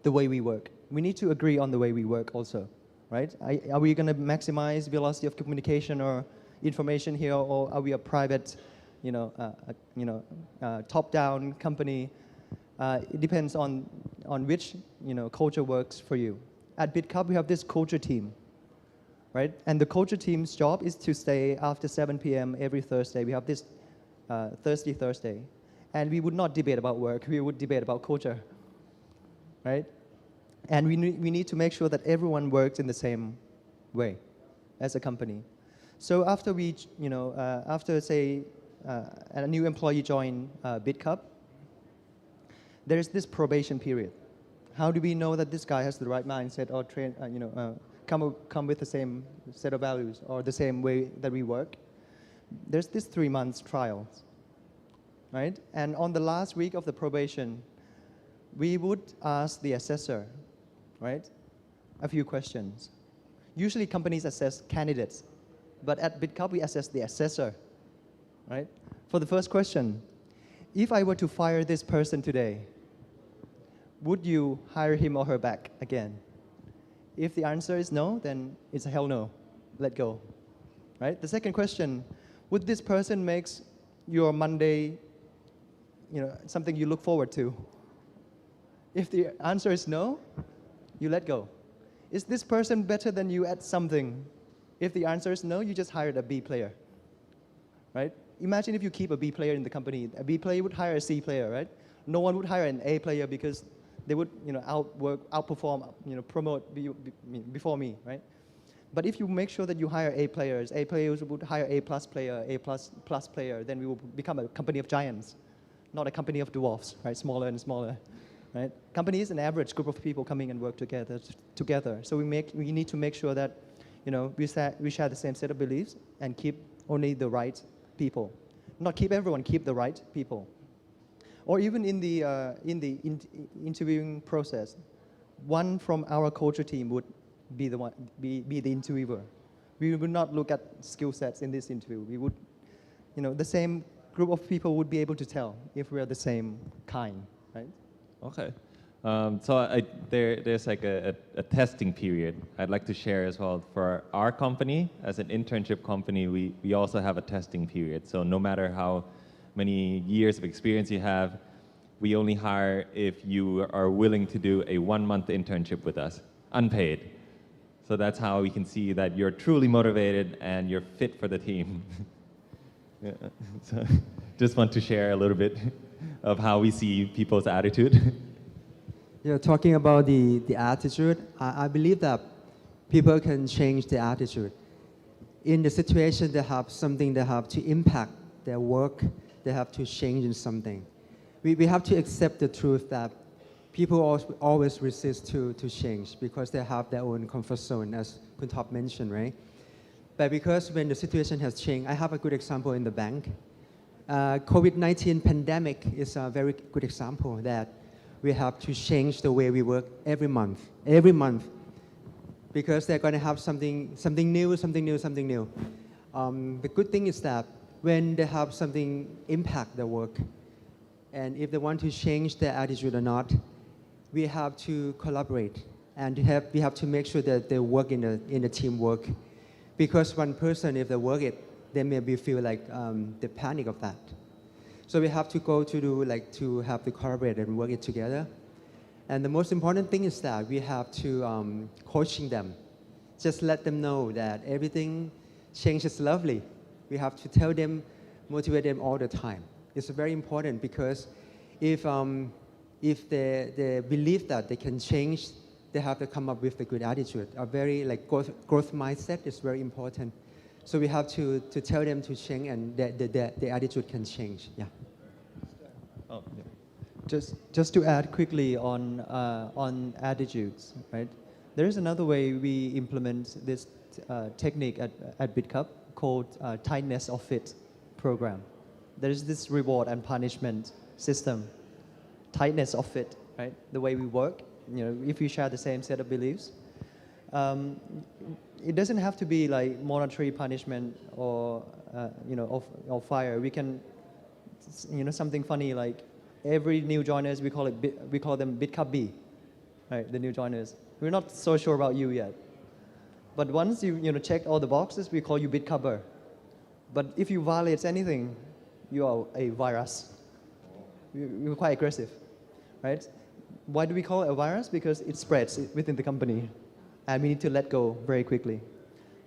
Speaker 11: the way we work. We need to agree on the way we work also, right? Are we going to maximize velocity of communication or information here, or are we a private, top-down company? It depends on which, culture works for you. At BitCup, we have this culture team, right? And the culture team's job is to stay after 7 p.m. every Thursday. We have this Thirsty Thursday. And we would not debate about work. We would debate about culture, right? And we need to make sure that everyone works in the same way as a company. So after say, a new employee join BitCup, there is this probation period. How do we know that this guy has the right mindset or come with the same set of values or the same way that we work? There's this 3 months trial, right? And on the last week of the probation, we would ask the assessor, right, a few questions. Usually companies assess candidates, but at BitCup we assess the assessor, right? For the first question, if I were to fire this person today, would you hire him or her back again? If the answer is no, then it's a hell no, let go, right? The second question, would this person make your Monday, something you look forward to? If the answer is no, you let go. Is this person better than you at something? If the answer is no, you just hired a B player, right? Imagine if you keep a B player in the company. A B player would hire a C player, right? No one would hire an A player because they would, outperform, promote before me, right? But if you make sure that you hire A players would hire A plus player, A plus player, then we will become a company of giants, not a company of dwarfs, right? Smaller and smaller, right? Company is an average group of people coming and work together. So we need to make sure that, we share the same set of beliefs and keep only the right people. Not keep everyone, keep the right people. Or even in the interviewing process, one from our culture team would be the interviewer. We would not look at skill sets in this interview. We would, the same group of people would be able to tell if we are the same kind, right?
Speaker 10: Okay. So there's like a testing period I'd like to share as well. For our company, as an internship company, we also have a testing period. So no matter how many years of experience you have, we only hire if you are willing to do a 1-month internship with us, unpaid. So that's how we can see that you're truly motivated and you're fit for the team. Yeah. So just want to share a little bit of how we see people's attitude.
Speaker 13: Yeah, talking about the attitude, I believe that people can change their attitude. In the situation they have something they have to impact their work, they have to change in something. We have to accept the truth that people always resist to change because they have their own comfort zone, as Kuntop mentioned, right? But because when the situation has changed, I have a good example in the bank. COVID-19 pandemic is a very good example that we have to change the way we work every month, because they're going to have something new. The good thing is that when they have something impact their work, and if they want to change their attitude or not, we have to collaborate, and we have to make sure that they work in a teamwork. Because one person, if they work it, they maybe feel like the panic of that. So we have to go to have to collaborate and work it together. And the most important thing is that we have to coaching them. Just let them know that everything changes lovely. We have to tell them, motivate them all the time. It's very important because if they believe that they can change, they have to come up with a good attitude. A very growth mindset is very important. So we have to tell them to change, and the attitude can change. Yeah.
Speaker 10: Oh, yeah.
Speaker 11: Just to add quickly on attitudes, right? There is another way we implement this technique at BitCup called tightness of fit program. There is this reward and punishment system, tightness of fit, right? The way we work, if we share the same set of beliefs, it doesn't have to be like monetary punishment or or fire. We can, something funny like every new joiners we call them BitCup B, right? The new joiners. We're not so sure about you yet, but once you check all the boxes, we call you BitCupper. But if you violate anything, you are a virus. We're quite aggressive, right? Why do we call it a virus? Because it spreads within the company, and we need to let go very quickly.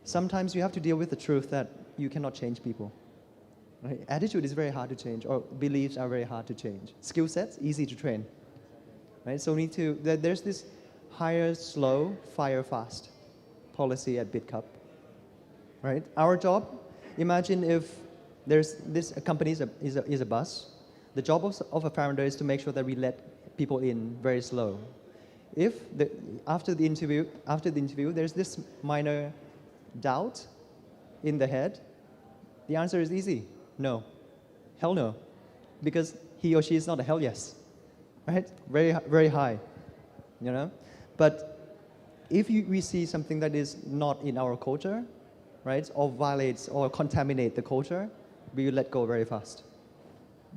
Speaker 11: Sometimes you have to deal with the truth that you cannot change people. Right? Attitude is very hard to change, or beliefs are very hard to change. Skill sets, easy to train. Right? So there's this hire slow, fire fast policy at BitCup. Right? Our job, imagine if a company is a bus. The job of a founder is to make sure that we let people in very slow. If after the interview there's this minor doubt in the head, the answer is easy. No. Hell no. Because he or she is not a hell yes. Right? Very, very high. But if we see something that is not in our culture, right, or violates or contaminate the culture, we let go very fast.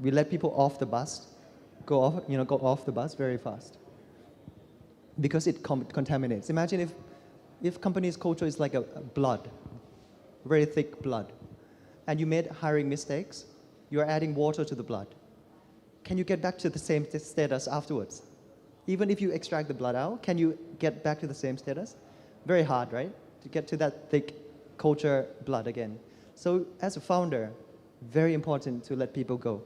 Speaker 11: We let people off the bus, go off the bus very fast. Because it contaminates. Imagine if company's culture is like a blood, very thick blood, and you made hiring mistakes, you are adding water to the blood. Can you get back to the same status afterwards? Even if you extract the blood out, can you get back to the same status? Very hard, right? To get to that thick culture blood again. So as a founder, very important to let people go.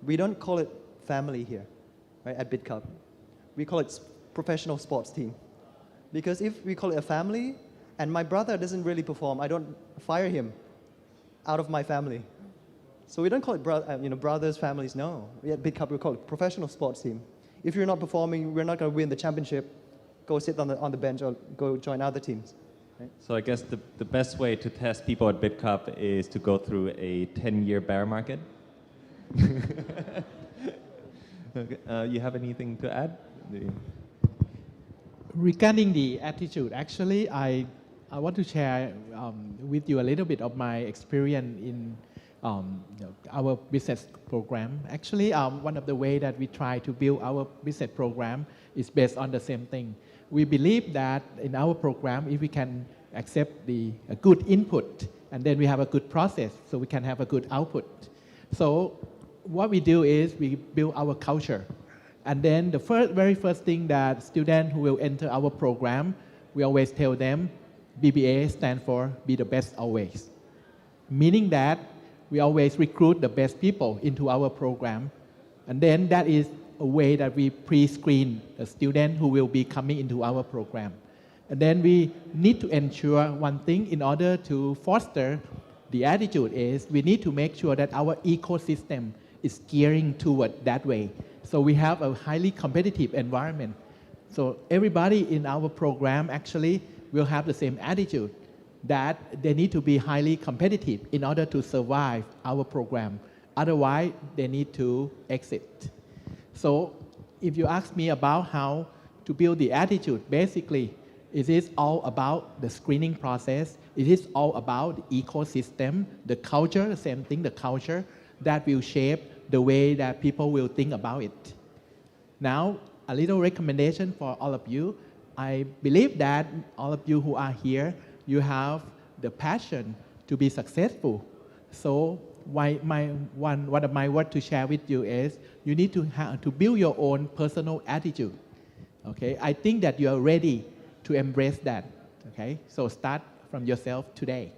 Speaker 11: We don't call it family here, right, at BitCup. We call it professional sports team. Because if we call it a family, and my brother doesn't really perform, I don't fire him out of my family. So we don't call it brothers, families, no. At BitCup, we call it professional sports team. If you're not performing, we're not going to win the championship. Go sit on the bench or go join other teams. Right?
Speaker 10: So I guess the best way to test people at BitCup is to go through a 10-year bear market. Okay. You have anything to add?
Speaker 12: Regarding the attitude, actually, I want to share with you a little bit of my experience in our business program. Actually, one of the ways that we try to build our business program is based on the same thing. We believe that in our program, if we can accept a good input, and then we have a good process, so we can have a good output. So what we do is we build our culture. And then the very first thing that students who will enter our program, we always tell them, BBA stands for Be the Best Always. Meaning that we always recruit the best people into our program. And then that is a way that we pre-screen the student who will be coming into our program. And then we need to ensure one thing in order to foster the attitude is we need to make sure that our ecosystem is gearing toward that way. So we have a highly competitive environment. So everybody in our program actually will have the same attitude that they need to be highly competitive in order to survive our program. Otherwise, they need to exit. So if you ask me about how to build the attitude, basically, it is all about the screening process. It is all about the ecosystem, the culture, the same thing, the culture that will shape the way that people will think about it. Now, a little recommendation for all of you. I believe that all of you who are here, you have the passion to be successful. So one of my words to share with you is you need to build your own personal attitude. Okay, I think that you are ready to embrace that. Okay, so start from yourself today.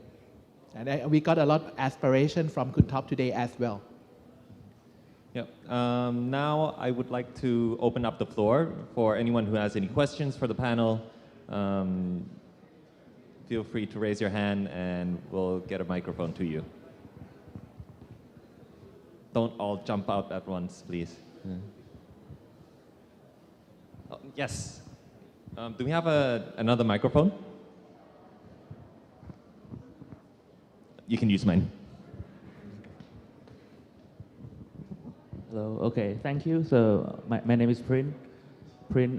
Speaker 12: And we got a lot of aspiration from Kun Top today as well.
Speaker 10: Yep. Now I would like to open up the floor for anyone who has any questions for the panel. Feel free to raise your hand and we'll get a microphone to you. Don't all jump out at once, please. Yeah. Oh, yes. Do we have another microphone? You can use mine.
Speaker 14: Hello, okay, thank you. So my name is Prin,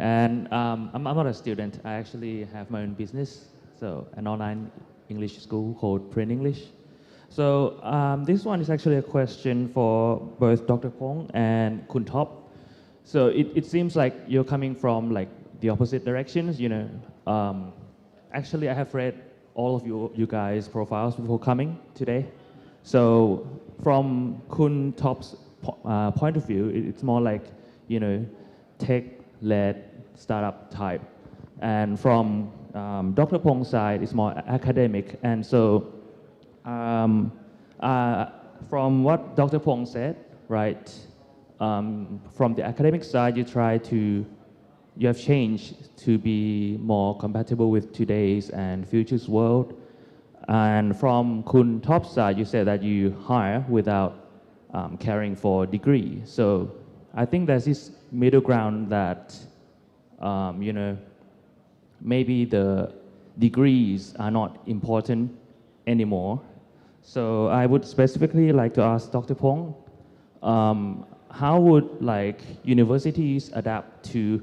Speaker 14: and I'm not a student. I actually have my own business, so an online English school called Prin English. So this one is actually a question for both Dr. Pong and Kun Top. So it seems like you're coming from like the opposite directions, you know. Actually, I have read all of you guys' profiles before coming today. So from Kun Top's point of view, it's more like, you know, tech-led startup type. And from Dr. Pong's side, it's more academic. And so from what Dr. Pong said, right, from the academic side, you have changed to be more compatible with today's and future's world. And from Kun Top's side, you said that you hire without caring for degree. So I think there's this middle ground that, you know, maybe the degrees are not important anymore. So I would specifically like to ask Dr. Pong, how would like universities adapt to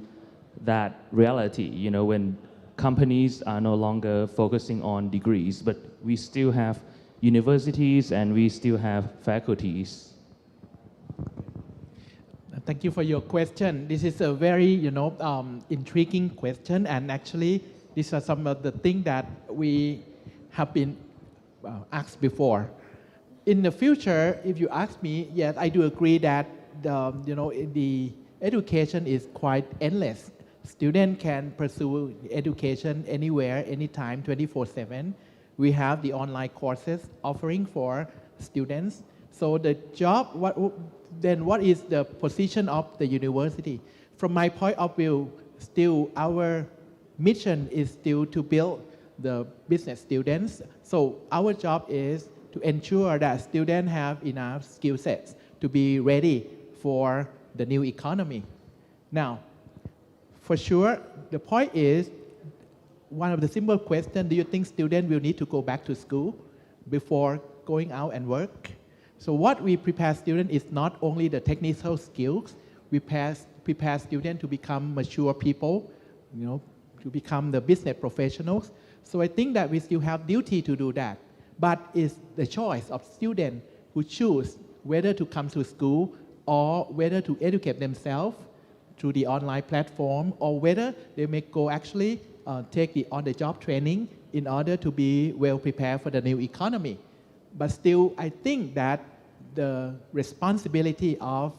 Speaker 14: that reality, you know, when companies are no longer focusing on degrees, but we still have universities and we still have faculties?
Speaker 12: Thank you for your question. This is a very, you know, intriguing question, and actually, these are some of the things that we have been asked before. In the future, if you ask me, yes, I do agree that you know, the education is quite endless. Students can pursue education anywhere, anytime, 24/7. We have the online courses offering for students. So the job, what is the position of the university? From my point of view, still our mission is still to build the business students. So our job is to ensure that students have enough skill sets to be ready for the new economy. Now, for sure, the point is, one of the simple questions, do you think students will need to go back to school before going out and work? So what we prepare students is not only the technical skills, we prepare students to become mature people, you know, to become the business professionals. So I think that we still have duty to do that. But it's the choice of students who choose whether to come to school or whether to educate themselves through the online platform, or whether they may go actually take the on-the-job training in order to be well prepared for the new economy. But still, I think that the responsibility of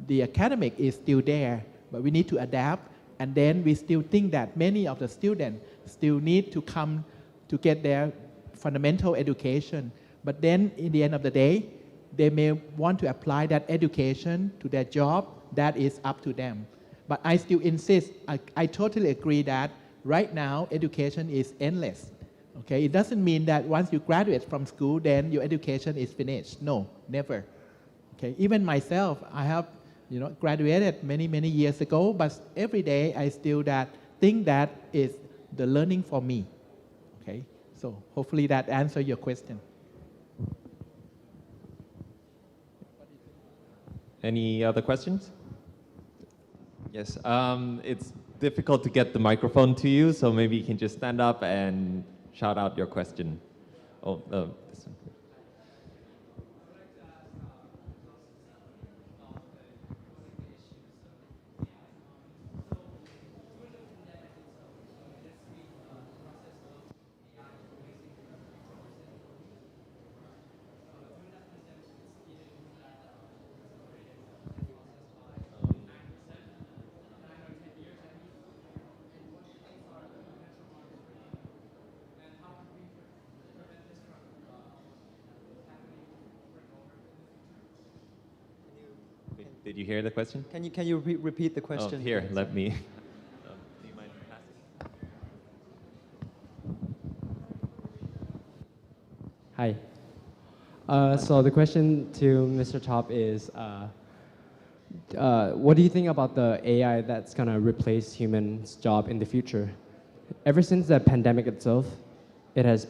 Speaker 12: the academic is still there, but we need to adapt. And then we still think that many of the students still need to come to get their fundamental education. But then in the end of the day, they may want to apply that education to their job. That is up to them. But I still insist, I totally agree that right now education is endless. Okay, it doesn't mean that once you graduate from school, then your education is finished. No, never. Okay, even myself, I have graduated many years ago, but every day I still think that is the learning for me. Okay, so hopefully that answers your question.
Speaker 10: Any other questions? Yes, it's difficult to get the microphone to you, so maybe you can just stand up and shout out your question. Oh, this one. Did you hear the question?
Speaker 11: Can you repeat the question?
Speaker 10: Oh, here, let me.
Speaker 15: Hi. So the question to Mr. Top is, what do you think about the AI that's going to replace humans' job in the future? Ever since the pandemic itself, it has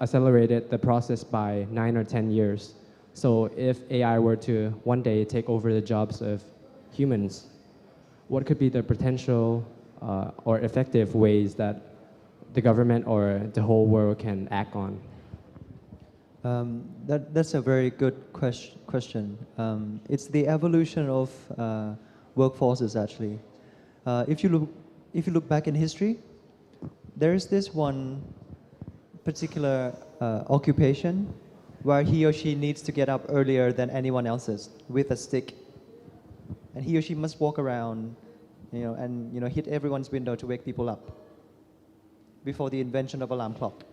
Speaker 15: accelerated the process by 9 or 10 years. So if AI were to one day take over the jobs of humans, what could be the potential or effective ways that the government or the whole world can act on?
Speaker 11: That's a very good question. It's the evolution of workforces, actually. If you look back in history, there is this one particular occupation where he or she needs to get up earlier than anyone else's with a stick, and he or she must walk around, and hit everyone's window to wake people up before the invention of alarm clock.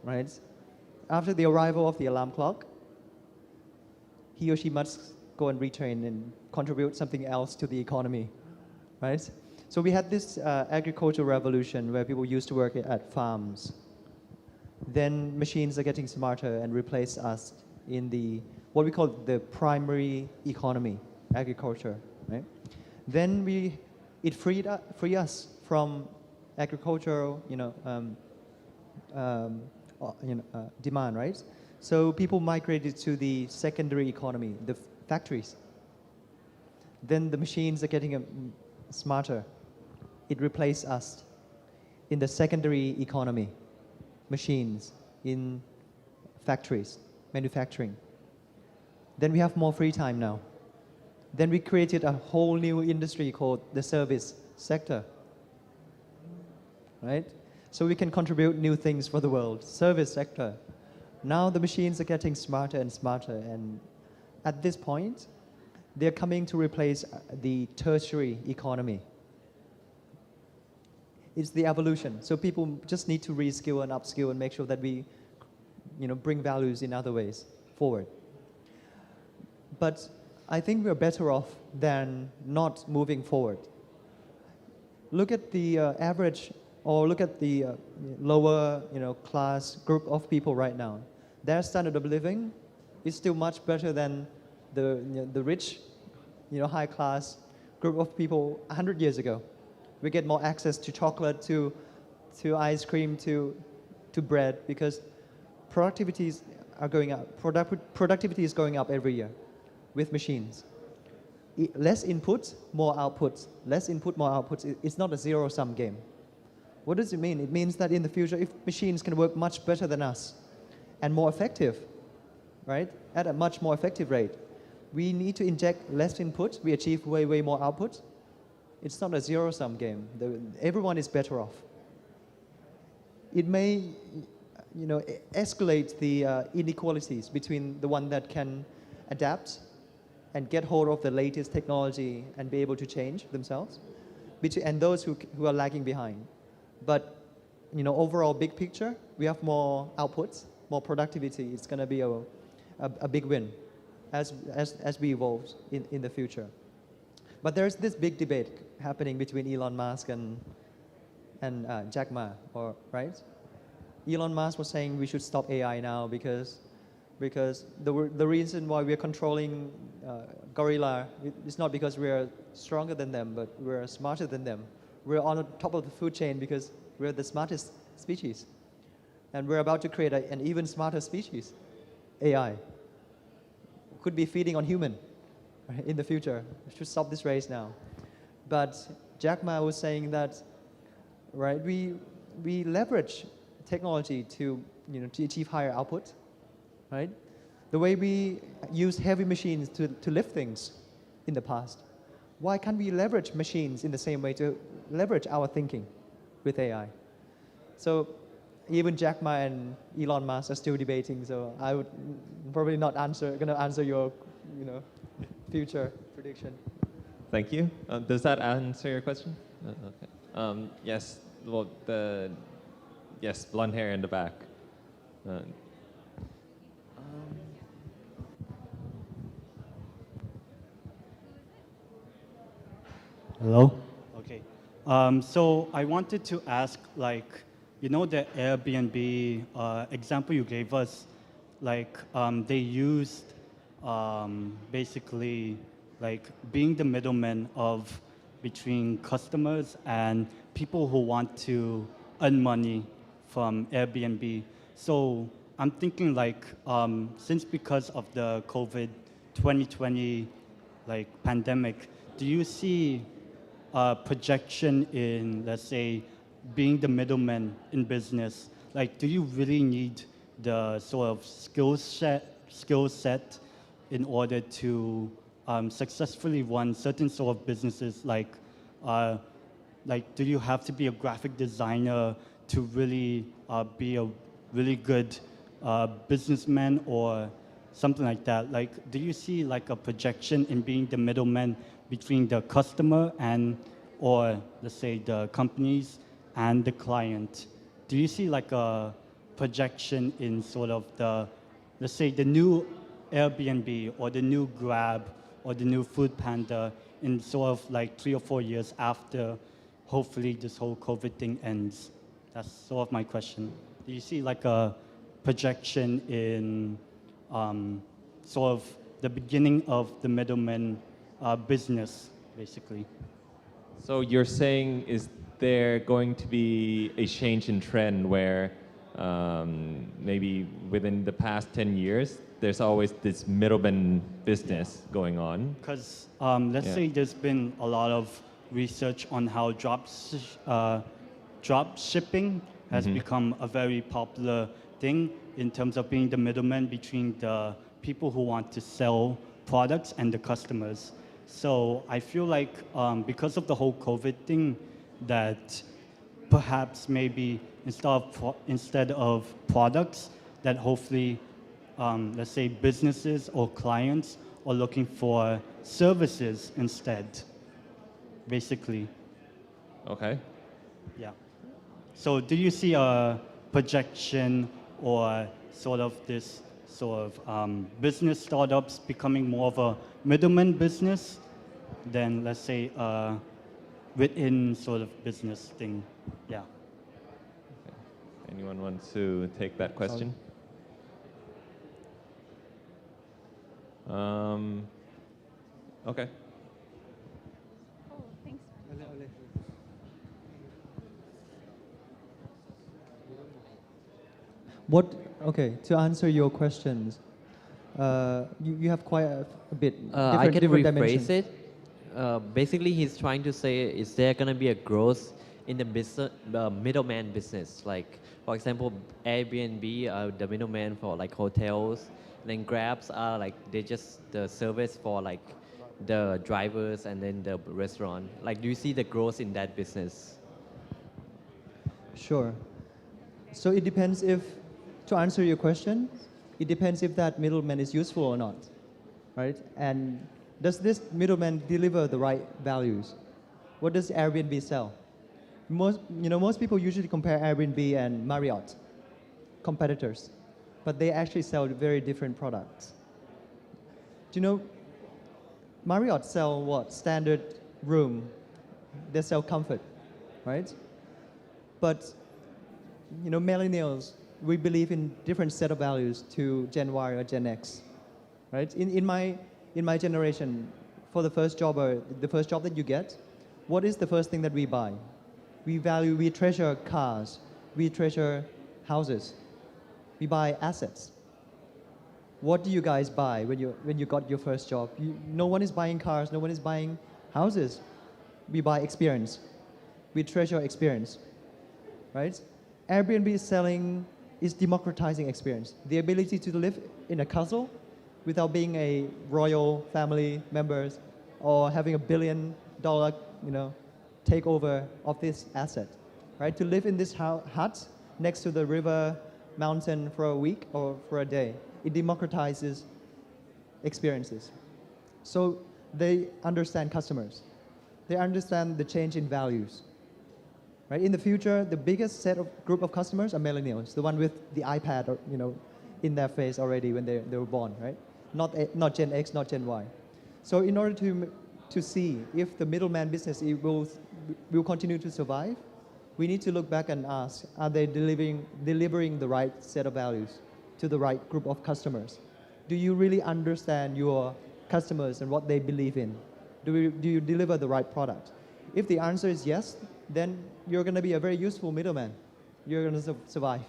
Speaker 11: Right? After the arrival of the alarm clock, he or she must go and retrain and contribute something else to the economy. Right? So we had this agricultural revolution where people used to work at farms. Then machines are getting smarter and replace us in what we call the primary economy, agriculture. Right? Then it freed us from agricultural, demand, right? So people migrated to the secondary economy, the factories. Then the machines are getting smarter. It replaced us in the secondary economy, machines in factories, manufacturing. Then we have more free time now. Then we created a whole new industry called the service sector, right? So we can contribute new things for the world, service sector. Now the machines are getting smarter and smarter, and at this point, they're coming to replace the tertiary economy. It's the evolution. So people just need to reskill and upskill and make sure that we, bring values in other ways forward. But I think we're better off than not moving forward. Look at the average, or look at the lower, class group of people right now. Their standard of living is still much better than the rich, high class group of people 100 years ago. We get more access to chocolate, to ice cream, to bread, because productivities are going up. Productivity is going up every year with machines. Less input, more outputs. Less input, more outputs. It's not a zero-sum game. What does it mean? It means that in the future, if machines can work much better than us and more effective, right, at a much more effective rate, we need to inject less input. We achieve way more output. It's not a zero-sum game. Everyone is better off. It may, escalate the inequalities between the one that can adapt and get hold of the latest technology and be able to change themselves, and those who are lagging behind. But, overall, big picture, we have more outputs more productivity, it's going to be a big win as we evolve in the future. But there's this big debate happening between Elon Musk and Jack Ma, right? Elon Musk was saying we should stop AI now because the reason why we're controlling gorilla is not because we're stronger than them, but we're smarter than them. We're on the top of the food chain because we're the smartest species. And we're about to create an even smarter species, AI. Could be feeding on human, right, in the future. We should stop this race now. But Jack Ma was saying that, right, we leverage technology to achieve higher output, right? The way we use heavy machines to lift things in the past. Why can't we leverage machines in the same way to leverage our thinking with AI? So even Jack Ma and Elon Musk are still debating, so I would probably not gonna answer your future prediction.
Speaker 10: Thank you. Does that answer your question? Okay. Yes, well, yes, blonde hair in the back.
Speaker 16: Hello? Okay. So I wanted to ask, like, the Airbnb example you gave us, like, they used basically like being the middleman between customers and people who want to earn money from Airbnb. So I'm thinking like, since because of the COVID 2020 like pandemic, do you see projection in, let's say, being the middleman in business? Like, do you really need the sort of skill set in order to successfully run certain sort of businesses? Like, do you have to be a graphic designer to really be a really good businessman or something like that? Like, do you see like a projection in being the middleman between the customer or let's say the companies and the client? Do you see like a projection in sort of let's say the new Airbnb or the new Grab or the new Food Panda in sort of like 3 or 4 years after hopefully this whole COVID thing ends? That's sort of my question. Do you see like a projection in sort of the beginning of the middleman business, basically?
Speaker 10: So you're saying, is there going to be a change in trend where maybe within the past 10 years, there's always this middleman business going on?
Speaker 16: Because let's say there's been a lot of research on how drop shipping has become a very popular thing in terms of being the middleman between the people who want to sell products and the customers. So I feel like because of the whole COVID thing, that perhaps maybe instead of products, that hopefully, let's say businesses or clients are looking for services instead, basically.
Speaker 10: Okay.
Speaker 16: Yeah. So do you see a projection or sort of this sort of business startups becoming more of a middleman business than, let's say, within sort of business thing? Yeah.
Speaker 10: Okay. Anyone wants to take that question? Okay.
Speaker 11: Okay, to answer your questions, you have quite a bit
Speaker 17: I can
Speaker 11: different
Speaker 17: rephrase
Speaker 11: dimensions.
Speaker 17: it. Basically, he's trying to say, is there going to be a growth in the business, middleman business? Like, for example, Airbnb are the middleman for like hotels, and then Grabs are like, they just the service for like the drivers and then the restaurant. Like, do you see the growth in that business?
Speaker 11: Sure. So it depends to answer your question, it depends if that middleman is useful or not, right? And does this middleman deliver the right values? What does Airbnb sell? Most people usually compare Airbnb and Marriott, competitors. but they actually sell very different products. Do you know, Marriott sell what? Standard room. They sell comfort, right? But, you know, millennials, we believe in different set of values to Gen Y or Gen X, right? In my generation, for the first job that you get, what is the first thing that we buy? We treasure cars, we treasure houses, we buy assets. What do you guys buy when you got your first job? No one is buying cars, no one is buying houses. We buy experience. We treasure experience, right? Airbnb is democratizing experience. The ability to live in a castle without being a royal family members or having $1 billion, takeover of this asset, right? To live in this hut next to the river, mountain for a week or for a day. It democratizes experiences. So they understand customers. They understand the change in values. Right? In the future, the biggest group of customers are millennials, the one with the iPad or, in their face already when they were born, right? Not Gen X, not Gen Y. So in order to see if the middleman business will continue to survive, we need to look back and ask, are they delivering the right set of values to the right group of customers? Do you really understand your customers and what they believe in? Do you deliver the right product? If the answer is yes, then you're going to be a very useful middleman. You're going to survive.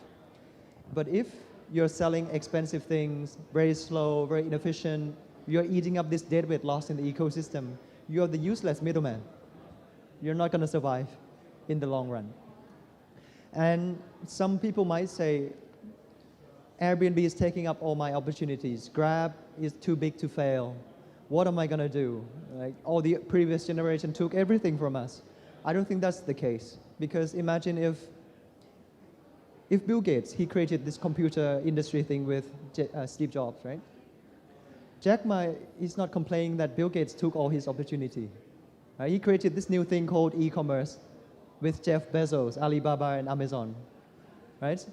Speaker 11: But if you're selling expensive things, very slow, very inefficient, you're eating up this deadweight lost in the ecosystem, you're the useless middleman. You're not going to survive in the long run. And some people might say, Airbnb is taking up all my opportunities. Grab is too big to fail. What am I going to do? Like, all the previous generation took everything from us. I don't think that's the case. Because imagine if Bill Gates, he created this computer industry thing with Steve Jobs, right? Jack Ma is not complaining that Bill Gates took all his opportunity. He created this new thing called e-commerce with Jeff Bezos, Alibaba, and Amazon, right?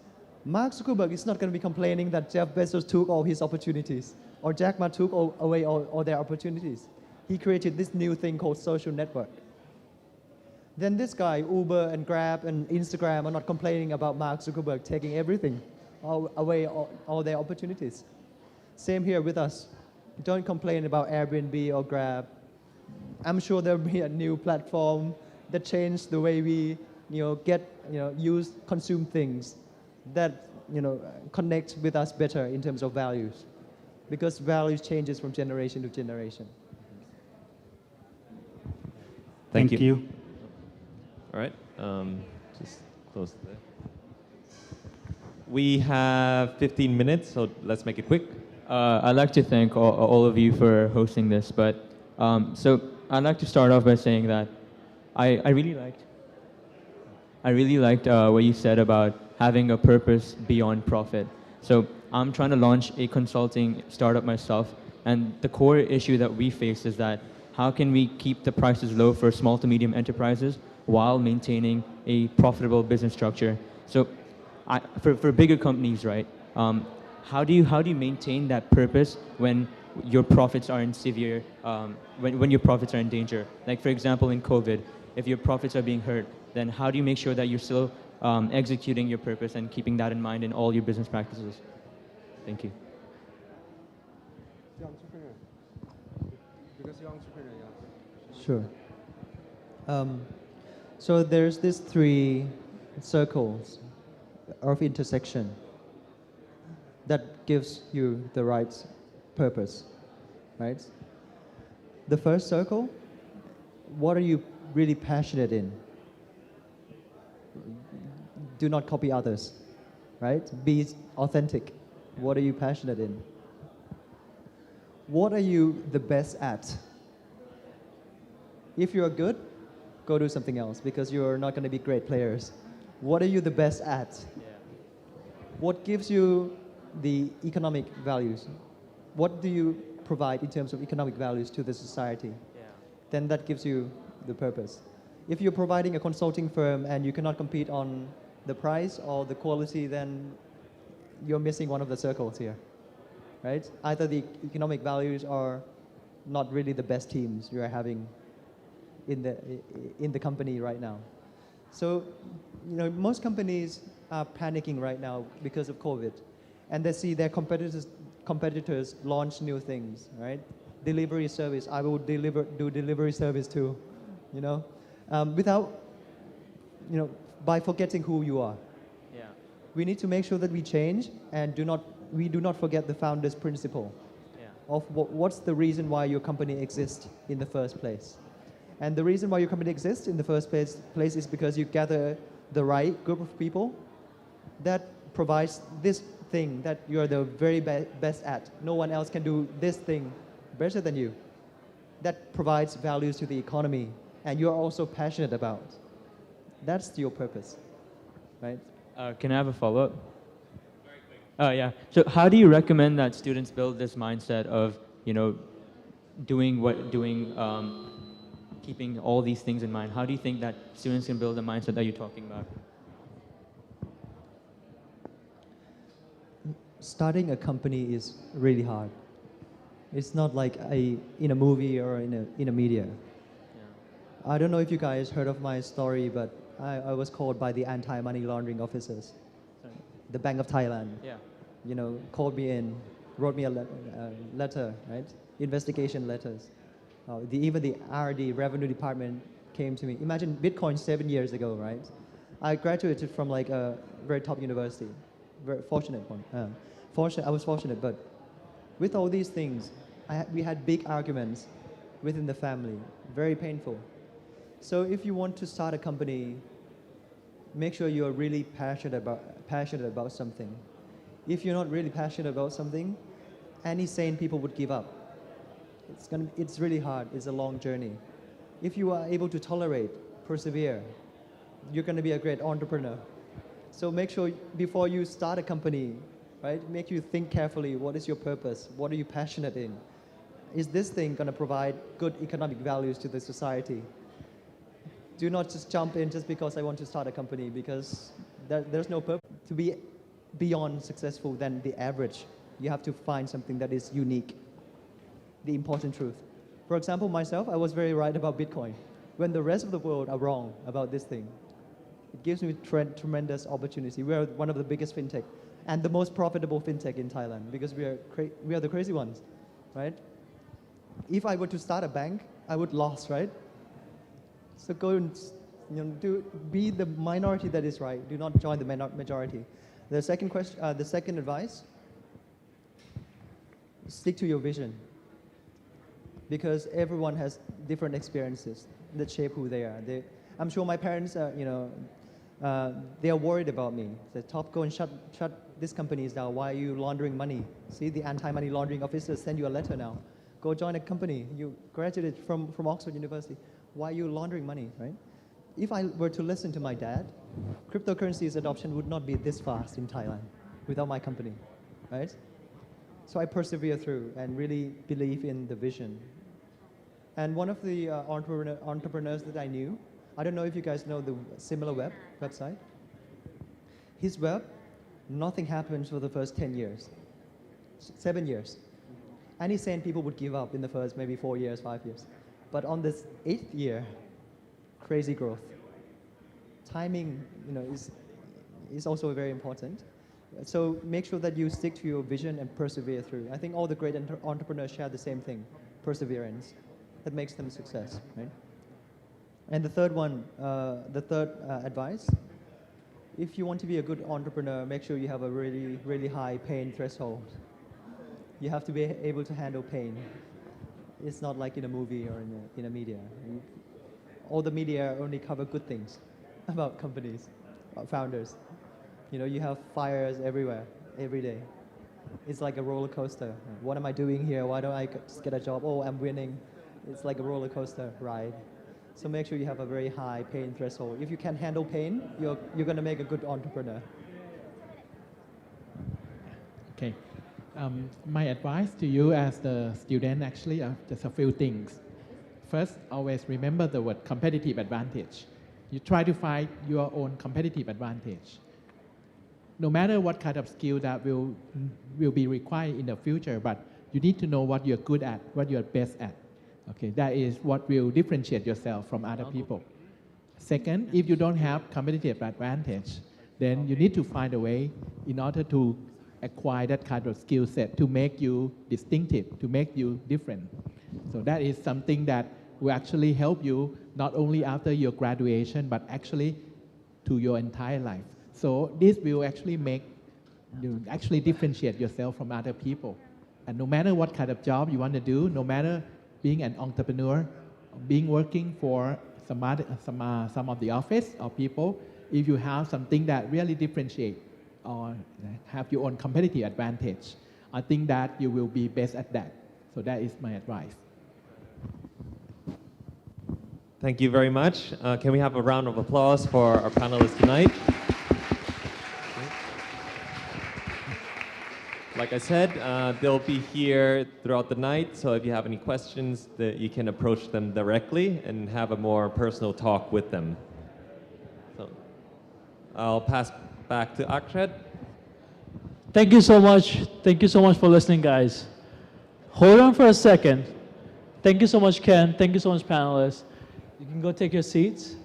Speaker 11: Mark Zuckerberg is not going to be complaining that Jeff Bezos took all his opportunities or Jack Ma took away all their opportunities. He created this new thing called social network. Then this guy, Uber and Grab and Instagram, are not complaining about Mark Zuckerberg taking everything away, all their opportunities. Same here with us. Don't complain about Airbnb or Grab. I'm sure there'll be a new platform that changed the way we, consume things that, connect with us better in terms of values, because values changes from generation to generation.
Speaker 10: Thank you. All right, just close there. We have 15 minutes, so let's make it quick.
Speaker 18: I'd like to thank all of you for hosting this, but so I'd like to start off by saying that I really liked what you said about having a purpose beyond profit. So I'm trying to launch a consulting startup myself, and the core issue that we face is that how can we keep the prices low for small to medium enterprises while maintaining a profitable business structure? So for bigger companies, right, how do you maintain that purpose when your profits are in severe, when your profits are in danger? Like, for example, in COVID, if your profits are being hurt, then how do you make sure that you're still executing your purpose and keeping that in mind in all your business practices? Thank you.
Speaker 11: Sure. So there's these 3 circles of intersection that gives you the right purpose, right? The first circle, what are you really passionate in? Do not copy others, right? Be authentic. What are you passionate in? What are you the best at? If you're good, go do something else because you're not going to be great players. What are you the best at? What gives you the economic values? What do you provide in terms of economic values to the society? Then that gives you the purpose. If you're providing a consulting firm and you cannot compete on the price or the quality, then you're missing one of the circles here, right? Either the economic values are not really the best teams you are having in the company right now. So, most companies are panicking right now because of COVID, and they see their competitors launch new things, right? Delivery service, I will do delivery service too, without, by forgetting who you are.
Speaker 14: Yeah.
Speaker 11: We need to make sure that we change and we do not forget the founder's principle of what's the reason why your company exists in the first place. And the reason why your company exists in the first place is because you gather the right group of people that provides this thing that you're the very best at. No one else can do this thing better than you. That provides values to the economy and you're also passionate about. That's your purpose, right?
Speaker 18: Can I have a follow-up? Very quick. Oh, yeah. So how do you recommend that students build this mindset of, keeping all these things in mind? How do you think that students can build the mindset that you're talking about?
Speaker 11: Starting a company is really hard. It's not like in a movie or in a media. Yeah. I don't know if you guys heard of my story, but I was called by the anti-money laundering officers. Sorry. The Bank of Thailand.
Speaker 18: Yeah.
Speaker 11: Called me in, wrote me a letter, right? Investigation letters. Even the RD, Revenue Department, came to me. Imagine Bitcoin 7 years ago, right? I graduated from like a very top university, very fortunate one. I was fortunate, but with all these things, we had big arguments within the family, very painful. So if you want to start a company, make sure you're really passionate about something. If you're not really passionate about something, any sane people would give up. It's really hard. It's a long journey. If you are able to tolerate, persevere, you're going to be a great entrepreneur. So make sure before you start a company, right, make you think carefully, what is your purpose? What are you passionate in? Is this thing going to provide good economic values to the society? Do not just jump in just because I want to start a company, because there's no purpose. To be beyond successful than the average, you have to find something that is unique. The important truth. For example, myself, I was very right about Bitcoin, when the rest of the world are wrong about this thing. It gives me tremendous opportunity. We are one of the biggest fintech and the most profitable fintech in Thailand because we are the crazy ones, right? If I were to start a bank, I would lose, right? So go and be the minority that is right. Do not join the majority. The second question, the second advice: stick to your vision. Because everyone has different experiences that shape who they are. I'm sure my parents, they are worried about me. They Top, go and shut these companies down. Why are you laundering money? See, the anti-money laundering officers send you a letter now. Go join a company. You graduated from Oxford University. Why are you laundering money, right? If I were to listen to my dad, cryptocurrency's adoption would not be this fast in Thailand without my company, right? So I persevere through and really believe in the vision. And one of the entrepreneurs that I knew, I don't know if you guys know the Similar website. His web, nothing happens for the first 10 years, 7 years. Any sane people would give up in the first maybe 4 years, 5 years. But on this 8th year, crazy growth. Timing, is also very important. So make sure that you stick to your vision and persevere through. I think all the great entrepreneurs share the same thing, perseverance. That makes them a success, right? And the third one, advice, if you want to be a good entrepreneur, make sure you have a really, really high pain threshold. You have to be able to handle pain. It's not like in a movie or in a media. All the media only cover good things about companies, founders. You have fires everywhere, every day. It's like a roller coaster. What am I doing here? Why don't I just get a job? Oh, I'm winning. It's like a roller coaster ride. So make sure you have a very high pain threshold. If you can handle pain, you're going to make a good entrepreneur.
Speaker 12: Okay. My advice to you as the student actually are just a few things. First, always remember the word competitive advantage. You try to find your own competitive advantage. no matter what kind of skill that will be required in the future, but you need to know what you're good at, what you're best at. Okay, that is what will differentiate yourself from other people. Second, if you don't have competitive advantage, then you need to find a way in order to acquire that kind of skill set to make you distinctive, to make you different. So that is something that will actually help you not only after your graduation, but actually to your entire life. So this will actually make you actually differentiate yourself from other people. And no matter what kind of job you want to do, no matter being an entrepreneur, being working for some of the office or people, if you have something that really differentiate or have your own competitive advantage, I think that you will be best at that. So that is my advice.
Speaker 10: Thank you very much. Can we have a round of applause for our panelists tonight? Like I said, they'll be here throughout the night, so if you have any questions, you can approach them directly and have a more personal talk with them. So I'll pass back to Akshat.
Speaker 4: Thank you so much. Thank you so much for listening, guys. Hold on for a second. Thank you so much, Ken. Thank you so much, panelists. You can go take your seats.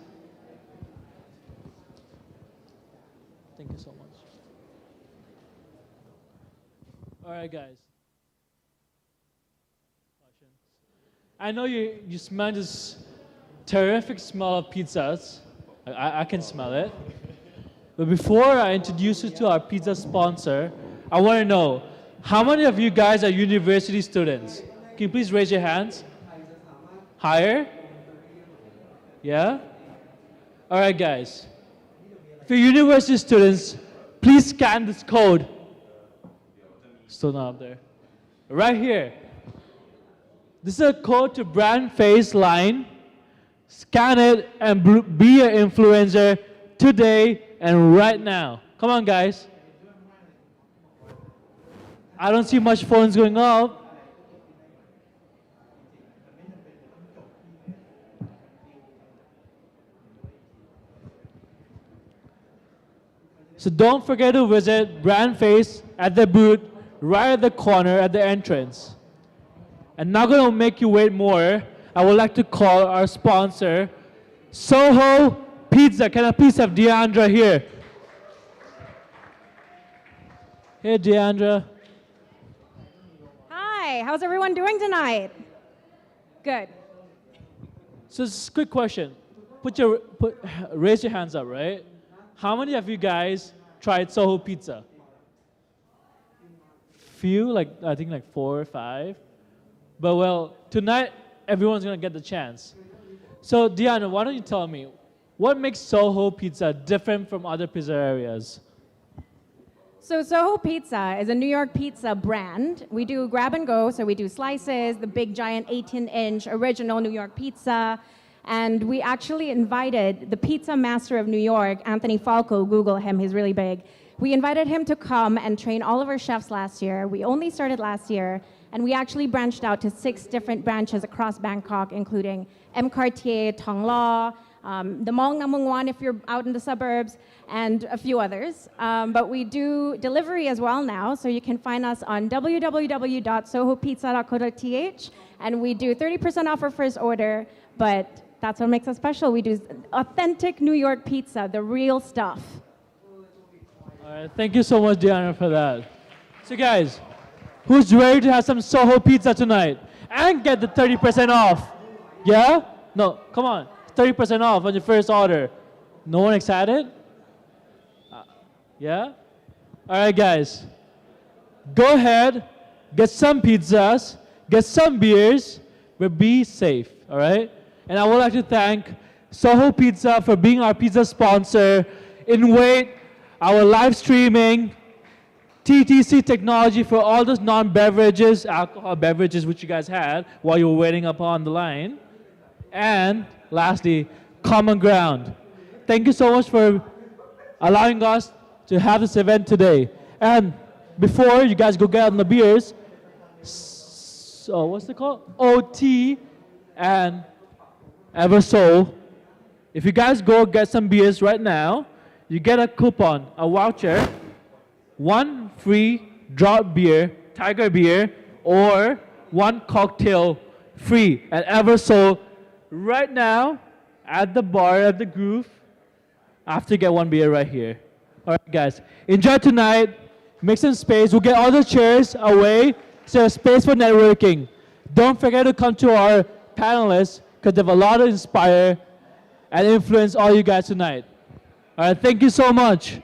Speaker 4: Thank you so much. All right, guys. I know you smell this terrific smell of pizzas. I can smell it. But before I introduce you to our pizza sponsor, I want to know, how many of you guys are university students? Can you please raise your hands? Higher? Yeah? All right, guys. If you're university students, please scan this code. Still not up there. Right here. This is a code to brand face line. Scan it and be an influencer today and right now. Come on, guys. I don't see much phones going up. So don't forget to visit Brand Face at the booth right at the corner at the entrance. And not going to make you wait more, I would like to call our sponsor, Soho Pizza. Can I please have Deandra here? Hey, Deandra.
Speaker 19: Hi, how's everyone doing tonight? Good.
Speaker 4: So this is a quick question. Raise your hands up, right? How many of you guys tried Soho Pizza? Few, I think 4 or 5. But well, tonight everyone's gonna get the chance. So Diana, why don't you tell me, what makes Soho Pizza different from other pizza areas?
Speaker 19: So Soho Pizza is a New York pizza brand. We do grab and go, so we do slices, the big giant 18-inch original New York pizza. And we actually invited the pizza master of New York, Anthony Falco, Google him, he's really big. We invited him to come and train all of our chefs last year. We only started last year, and we actually branched out to 6 different branches across Bangkok, including M. Cartier, Thong Lo, the Mall Namung Wan if you're out in the suburbs, and a few others. But we do delivery as well now, so you can find us on www.sohopizza.co.th, and we do 30% off our first order, but that's what makes us special. We do authentic New York pizza, the real stuff.
Speaker 4: All right, thank you so much, Diana, for that. So guys, who's ready to have some Soho Pizza tonight and get the 30% off? Yeah? No, come on, 30% off on your first order. No one excited? Yeah? All right, guys, go ahead, get some pizzas, get some beers, but be safe, all right? And I would like to thank Soho Pizza for being our pizza sponsor, Invate, our live streaming, TTC Technology for all those non-beverages, alcohol beverages which you guys had while you were waiting up on the line. And lastly, Common Ground. Thank you so much for allowing us to have this event today. And before you guys go get on the beers, so what's it called? OT and Eversoul. If you guys go get some beers right now, you get a coupon, a voucher one free drop beer, Tiger beer, or one cocktail free at Eversoul right now at the bar at the Groove. After get one beer right here. All right, guys, enjoy tonight. Make some space. We'll get all the chairs away. So space for networking. Don't forget to come to our panelists because they have a lot to inspire and influence all you guys tonight. All right, thank you so much.